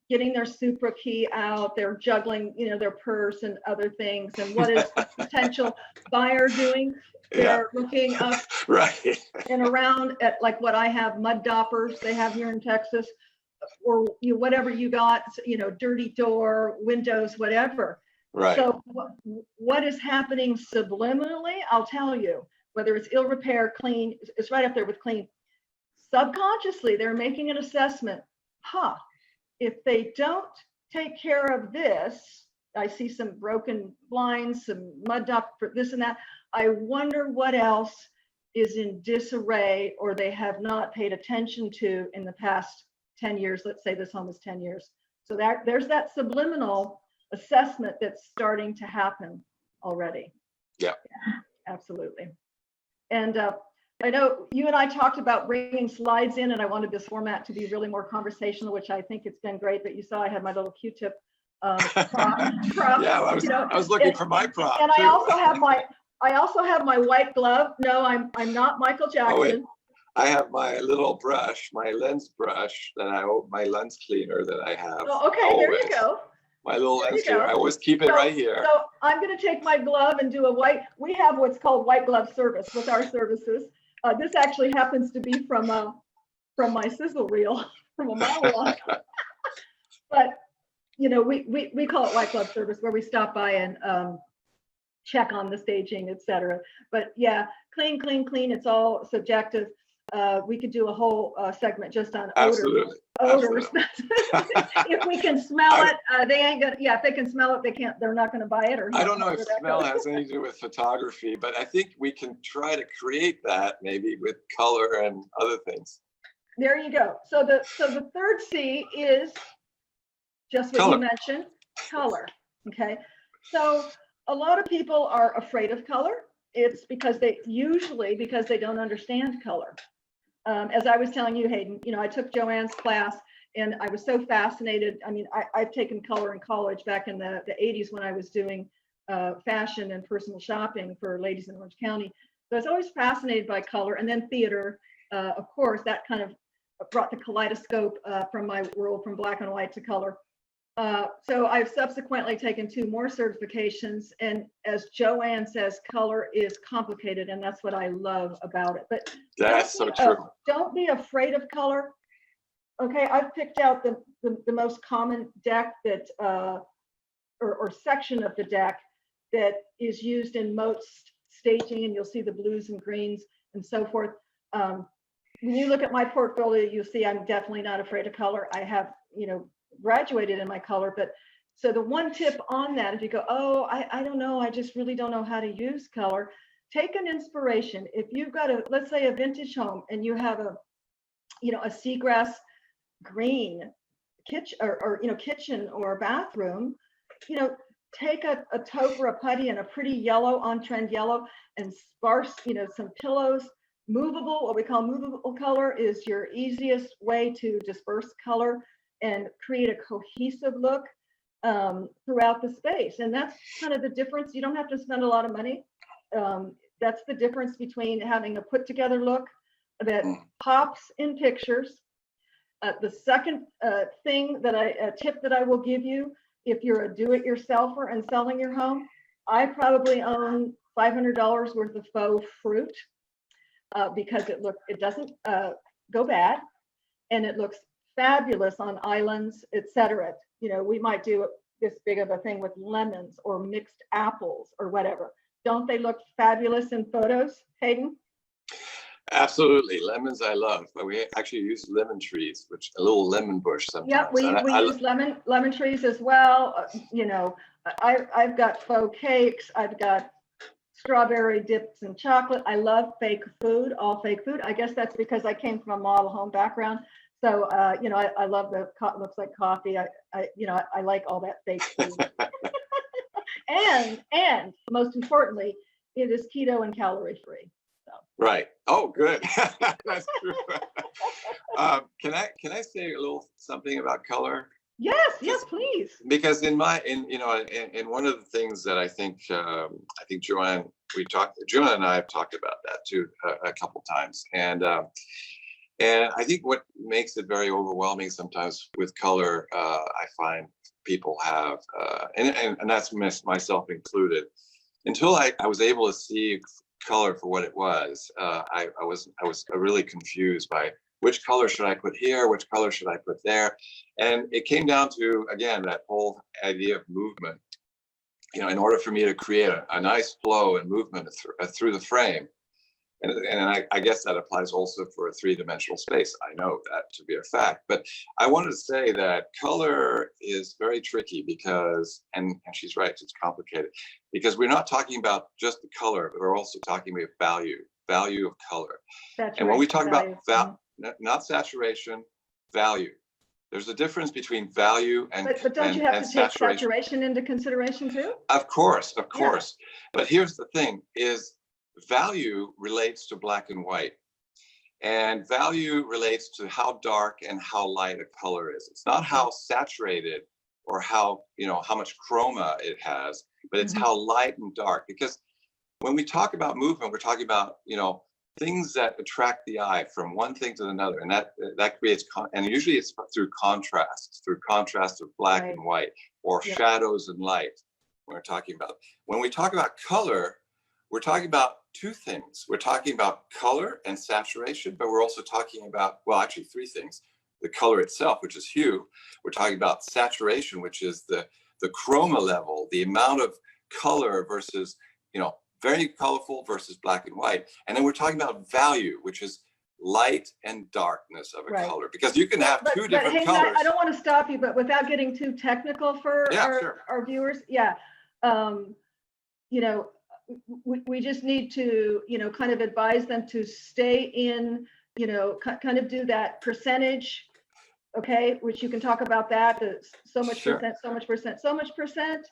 [SPEAKER 1] getting their Supra key out, they're juggling, their purse and other things. And what is the potential buyer doing? They're looking up
[SPEAKER 2] right
[SPEAKER 1] and around at like what I have, mud doppers they have here in Texas, or whatever you got, dirty door, windows, whatever.
[SPEAKER 2] right
[SPEAKER 1] So what is happening subliminally? I'll tell you, whether it's ill repair, clean, it's right up there with clean. Subconsciously, they're making an assessment. If they don't take care of this, I see some broken blinds, some mud up for this and that. I wonder what else is in disarray or they have not paid attention to in the past 10 years. Let's say this home is 10 years. So there's that subliminal assessment that's starting to happen already.
[SPEAKER 2] Yeah,
[SPEAKER 1] absolutely. And I know you and I talked about bringing slides in, and I wanted this format to be really more conversational, which I think it's been great. But you saw I had my little Q-tip prop.
[SPEAKER 2] Yeah, I was looking for my prop.
[SPEAKER 1] And I also have my white glove. No, I'm not Michael Jackson.
[SPEAKER 2] Oh, wait. I have my little brush, my lens brush my lens cleaner that I have.
[SPEAKER 1] Oh, okay,
[SPEAKER 2] always.
[SPEAKER 1] There you go.
[SPEAKER 2] My little lens cleaner. I always keep it right here.
[SPEAKER 1] So I'm going to take my glove and do we have what's called white glove service with our services. This actually happens to be from my sizzle reel from a monologue. But, we call it white glove service, where we stop by and check on the staging, etc. But yeah, clean. It's all subjective. We could do a whole segment just on
[SPEAKER 2] Absolutely.
[SPEAKER 1] odors. If we can smell it, they ain't gonna. Yeah, if they can smell it, they're not gonna buy it. Or
[SPEAKER 2] I don't know if smell has anything to do with photography, but I think we can try to create that maybe with color and other things.
[SPEAKER 1] There you go. So the third C is just what you mentioned, color. Okay. So a lot of people are afraid of color. It's because they don't understand color. As I was telling you, Hayden, I took Joanne's class and I was so fascinated. I mean, I've taken color in college back in the 80s when I was doing fashion and personal shopping for ladies in Orange County. So I was always fascinated by color. And then theater, of course, that kind of brought the kaleidoscope from my world from black and white to color. So I've subsequently taken 2 more certifications, and as Joanne says, color is complicated, and that's what I love about it. But
[SPEAKER 2] that's so true.
[SPEAKER 1] Don't be afraid of color. Okay, I've picked out the most common deck that or section of the deck that is used in most staging, and you'll see the blues and greens and so forth. When you look at my portfolio, you'll see I'm definitely not afraid of color. I have, graduated in my color, but so the one tip on that, if you go, I don't know, I just really don't know how to use color, take an inspiration. If you've got let's say a vintage home and you have a seagrass green kitchen or kitchen or bathroom, take a taupe or a putty and a pretty yellow, on-trend yellow, and sparse, some pillows. Movable, what we call movable color, is your easiest way to disperse color and create a cohesive look throughout the space. And that's kind of the difference. You don't have to spend a lot of money. That's the difference between having a put together look that pops in pictures. The second tip that I will give you, if you're a do-it-yourselfer and selling your home, I probably own $500 worth of faux fruit because it doesn't go bad, and it looks fabulous on islands, etc. We might do this big of a thing with lemons or mixed apples or whatever. Don't they look fabulous in photos, Hayden?
[SPEAKER 2] Absolutely. Lemons I love, but we actually use lemon trees, which a little lemon bush sometimes.
[SPEAKER 1] Yep, we use lemon trees as well. I've got faux cakes. I've got strawberry dips in chocolate. I love fake food, all fake food. I guess that's because I came from a model home background. So, I love looks like coffee. I like all that fake food. and most importantly, it is keto and calorie free. So.
[SPEAKER 2] Right. Oh, good. That's true. Can I say a little something about color?
[SPEAKER 1] Yes, please.
[SPEAKER 2] Because in one of the things that I think Joanne and I have talked about that too a couple times, and And I think what makes it very overwhelming sometimes with color, I find people have, and that's myself included, until I was able to see color for what it was, I was really confused by which color should I put here, which color should I put there, and it came down to, again, that whole idea of movement. You know, in order for me to create a nice flow and movement through the frame, and I guess that applies also for a three-dimensional space. I know that to be a fact, but I wanted to say that color is very tricky because, and she's right, it's complicated, because we're not talking about just the color, but we're also talking about value of color.
[SPEAKER 1] That's
[SPEAKER 2] and
[SPEAKER 1] right.
[SPEAKER 2] when we talk
[SPEAKER 1] Value.
[SPEAKER 2] about not saturation, value. There's a difference between value and
[SPEAKER 1] but don't you have to take
[SPEAKER 2] saturation.
[SPEAKER 1] Saturation into consideration too?
[SPEAKER 2] Of course.
[SPEAKER 1] Yeah.
[SPEAKER 2] But here's the thing: is value relates to black and white, and value relates to how dark and how light a color is. It's not how saturated or how much chroma it has, but it's how light and dark. Because when we talk about movement, we're talking about things that attract the eye from one thing to another, and that creates and usually it's through contrast of black and white, or shadows and light. We're talking about, when we talk about color, we're talking about two things. We're talking about color and saturation, but we're also talking about, well, actually three things: the color itself, which is hue. We're talking about saturation, which is the chroma level, the amount of color versus very colorful versus black and white. And then we're talking about value, which is light and darkness of a color, because you can have two different
[SPEAKER 1] Hayden,
[SPEAKER 2] colors.
[SPEAKER 1] I don't want to stop you, but without getting too technical for our viewers, we just need to kind of advise them to stay in, kind of do that percentage, okay, which you can talk about that, so much percent, so much percent, so much percent.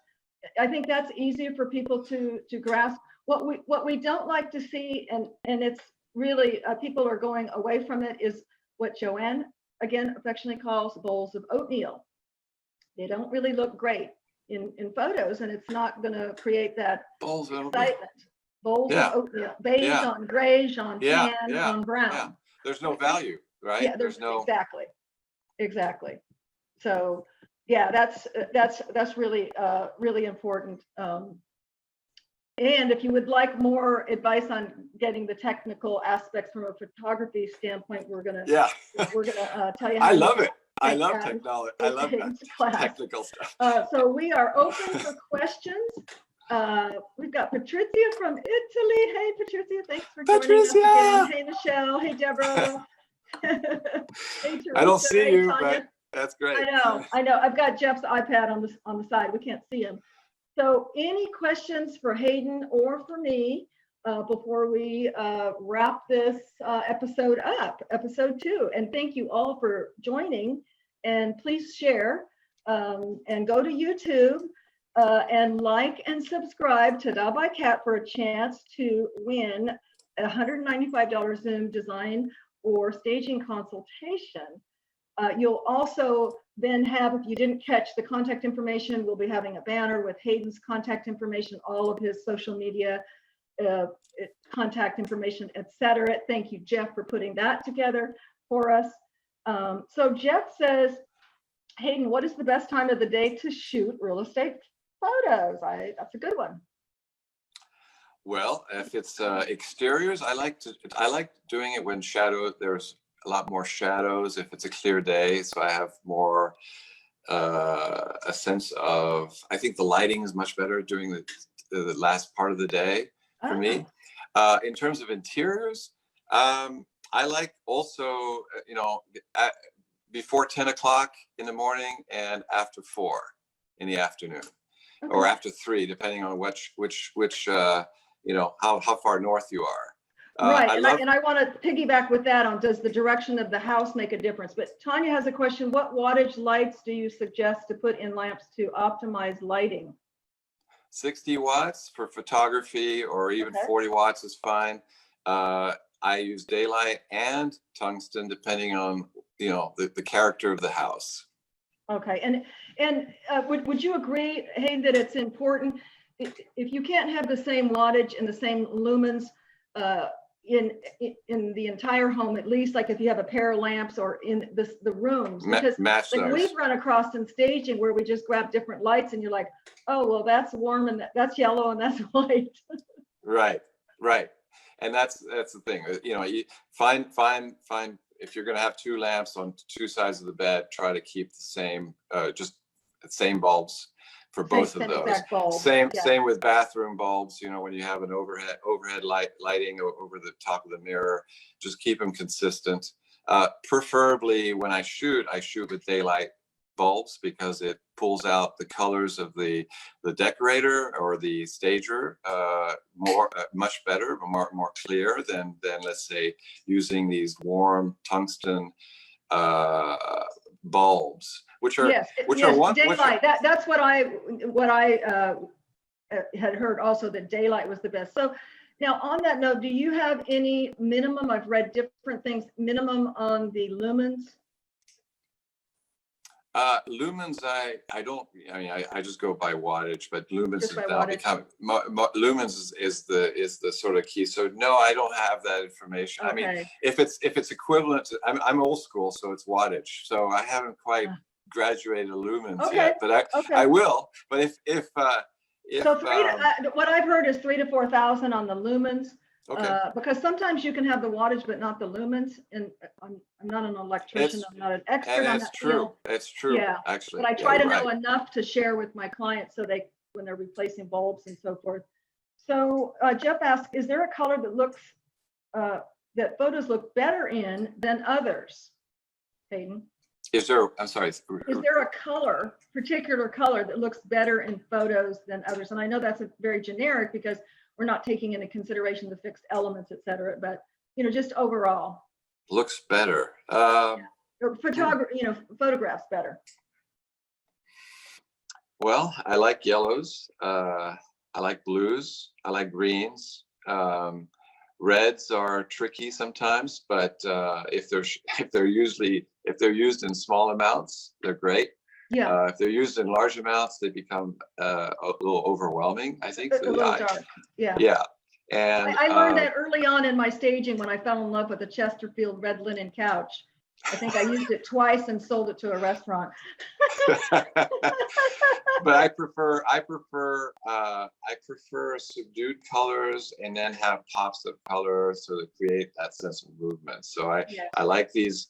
[SPEAKER 1] I think that's easier for people to grasp. What we don't like to see, and it's really people are going away from it, is what Joanne again affectionately calls bowls of oatmeal. They don't really look great in photos, and it's not going to create that excitement. Bowls of oatmeal, beige on grayish on tan on brown.
[SPEAKER 2] Yeah. There's no value, right?
[SPEAKER 1] Yeah, there's no exactly. So yeah, that's really really important. And if you would like more advice on getting the technical aspects from a photography standpoint, we're gonna tell you how.
[SPEAKER 2] I love it. I love technology. I love that technical stuff.
[SPEAKER 1] So we are open for questions. We've got Patrizia from Italy. Hey, Patrizia, thanks for joining us again. Hey, Michelle. Hey, Deborah. Hey, Teresa.
[SPEAKER 2] I don't see you,
[SPEAKER 1] Tanya.
[SPEAKER 2] but that's great.
[SPEAKER 1] I know. I've got Jeff's iPad on the side. We can't see him. So any questions for Hayden or for me before we wrap this episode up, episode 2? And thank you all for joining. And please share and go to YouTube and like and subscribe to tadabykat for a chance to win a $195 Zoom design or staging consultation. You'll also then have, if you didn't catch the contact information, we'll be having a banner with Hayden's contact information, all of his social media, contact information, etc. Thank you, Jeff, for putting that together for us. So Jeff says, Hayden, what is the best time of the day to shoot real estate photos? That's a good one.
[SPEAKER 2] Well, if it's exteriors, I like doing it when there's a lot more shadows if it's a clear day, so I have more a sense of, I think the lighting is much better during the last part of the day for me. In terms of interiors, I like also before 10 o'clock in the morning and after 4 in the afternoon, or after 3, depending on which how far north you are.
[SPEAKER 1] Right, and I want to piggyback with that on, does the direction of the house make a difference? But Tanya has a question: what wattage lights do you suggest to put in lamps to optimize lighting?
[SPEAKER 2] 60 watts for photography, or even 40 watts is fine. I use daylight and tungsten depending on the character of the house.
[SPEAKER 1] Okay, and would you agree, Hayden, that it's important if you can't have the same wattage and the same lumens in the entire home, at least like if you have a pair of lamps or in the rooms, because
[SPEAKER 2] match
[SPEAKER 1] like
[SPEAKER 2] those.
[SPEAKER 1] we've run across in staging where we just grab different lights and you're like, oh, well, that's warm and that's yellow and that's white.
[SPEAKER 2] Right. And that's the thing, you know, you find if you're going to have two lamps on two sides of the bed, try to keep the same, just the same bulbs for both of those. Same with bathroom bulbs. You know, when you have an overhead lighting over the top of the mirror, just keep them consistent. Preferably when I shoot with daylight bulbs because it pulls out the colors of the decorator or the stager much better, more clear than let's say using these warm tungsten bulbs, which are
[SPEAKER 1] daylight. That's what I had heard also, that daylight was the best. So now on that note, do you have any minimum? I've read different things. Minimum on the lumens.
[SPEAKER 2] Lumens, I just go by wattage, but lumens has now become lumens is the sort of key. So no, I don't have that information. Okay. I mean, if it's equivalent to, I'm old school, so it's wattage. So I haven't quite graduated to lumens yet, but I will. But if so what I've heard is 3,000 to 4,000 on the lumens. Okay. Because sometimes you can have the wattage but not the lumens, and I'm not an electrician. I'm not an expert on that field. It's true. Yeah, actually.
[SPEAKER 1] But I try to know enough to share with my clients so when they're replacing bulbs and so forth. So Jeff asked, is there a color that looks that photos look better in than others? Hayden?
[SPEAKER 2] I'm sorry.
[SPEAKER 1] Is there a particular color that looks better in photos than others? And I know that's very generic because we're not taking into consideration the fixed elements, et cetera, but you know, just overall.
[SPEAKER 2] Looks better.
[SPEAKER 1] Photographs better.
[SPEAKER 2] Well, I like yellows. I like blues. I like greens. Reds are tricky sometimes, but if they're used in small amounts, they're great. Yeah. If they're used in large amounts, they become a little overwhelming, I think.
[SPEAKER 1] A little dark. Yeah.
[SPEAKER 2] Yeah. And
[SPEAKER 1] I learned that early on in my staging when I fell in love with the Chesterfield red linen couch. I think I used it twice and sold it to a restaurant.
[SPEAKER 2] But I prefer subdued colors and then have pops of color so to create that sense of movement. So I like these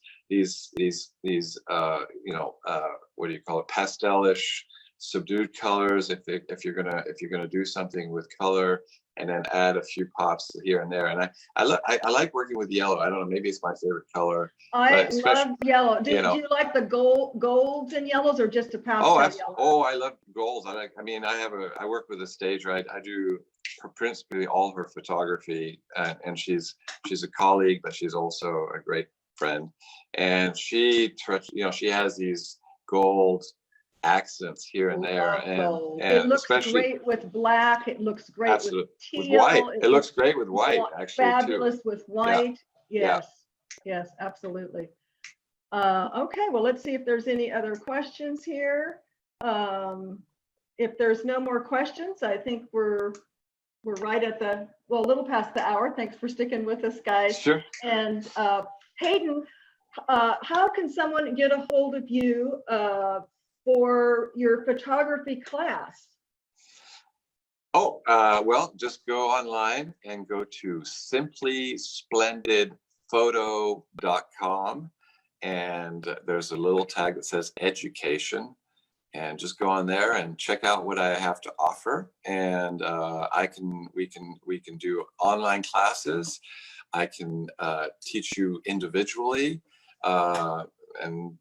[SPEAKER 2] what do you call it, pastelish subdued colors if you're gonna do something with color, and then add a few pops here and there. And I like working with yellow. I don't know, maybe it's my favorite color.
[SPEAKER 1] I love yellow. Do you like the golds and yellows or just a pastel yellow?
[SPEAKER 2] Oh, I love golds. I work with a stager. I do principally all her photography, and she's a colleague, but she's also a great friend. And she has these gold accents here and there, and
[SPEAKER 1] it looks great with black. It looks great with teal.
[SPEAKER 2] With white. It looks great with white, actually.
[SPEAKER 1] Fabulous with white. Yeah. Yes, absolutely. Okay, well, let's see if there's any other questions here. If there's no more questions, I think we're right at a little past the hour. Thanks for sticking with us, guys.
[SPEAKER 2] Sure.
[SPEAKER 1] And Hayden, how can someone get a hold of you for your photography class?
[SPEAKER 2] Well, just go online and go to simplysplendidphoto.com, and there's a little tag that says education, and just go on there and check out what I have to offer. And we can do online classes. I can teach you individually, and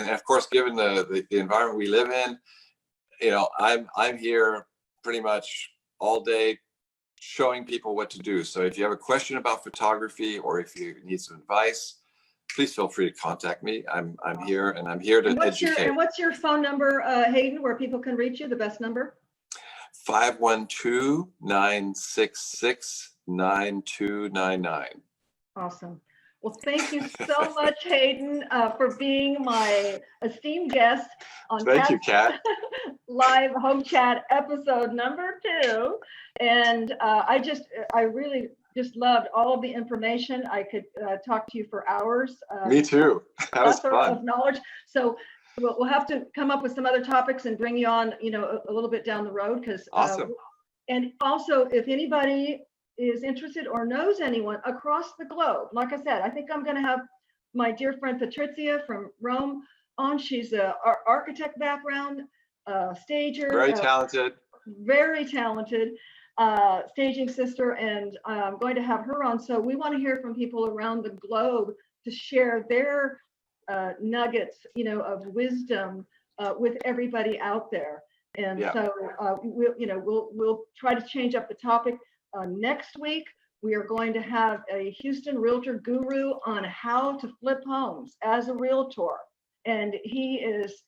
[SPEAKER 2] of course, given the environment we live in, I'm here pretty much all day showing people what to do. So if you have a question about photography or if you need some advice, please feel free to contact me. I'm here, and I'm here to educate.
[SPEAKER 1] And what's your phone number, Hayden, where people can reach you? The best number?
[SPEAKER 2] 512-966-9299.
[SPEAKER 1] Awesome. Well, thank you so much, Hayden, for being my esteemed guest on
[SPEAKER 2] Thank you, Kat.
[SPEAKER 1] Live Home Chat episode number 2. And I just loved all of the information. I could talk to you for hours.
[SPEAKER 2] Me too. That was
[SPEAKER 1] Plethora
[SPEAKER 2] fun.
[SPEAKER 1] of knowledge. So we'll have to come up with some other topics and bring you on, a little bit down the road, because
[SPEAKER 2] Awesome.
[SPEAKER 1] and also, if anybody is interested or knows anyone across the globe, like I said, I think I'm going to have my dear friend Patrizia from Rome on. She's a architect background, stager,
[SPEAKER 2] Very talented.
[SPEAKER 1] very talented staging sister, and I'm going to have her on. So we want to hear from people around the globe to share their nuggets, of wisdom with everybody out there. And
[SPEAKER 2] Yeah.
[SPEAKER 1] so we'll try to change up the topic. Next week, we are going to have a Houston realtor guru on how to flip homes as a realtor. And he is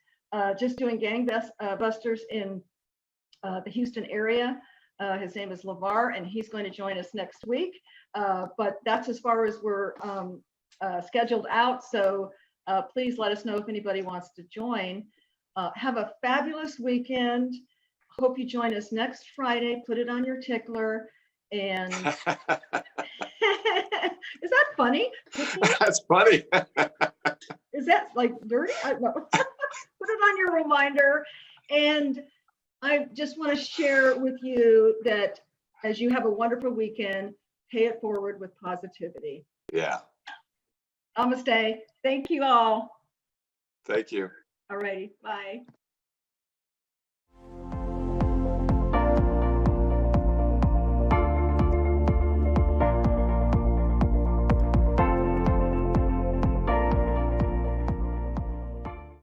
[SPEAKER 1] just doing gangbusters in the Houston area. His name is LeVar, and he's going to join us next week. But that's as far as we're scheduled out. So please let us know if anybody wants to join. Have a fabulous weekend. Hope you join us next Friday. Put it on your tickler. And is that funny?
[SPEAKER 2] That's funny.
[SPEAKER 1] Is that like dirty? I don't know. Put it on your reminder. And I just want to share with you that as you have a wonderful weekend, pay it forward with positivity.
[SPEAKER 2] Yeah.
[SPEAKER 1] Namaste. Thank you all.
[SPEAKER 2] Thank you.
[SPEAKER 1] All righty. Bye.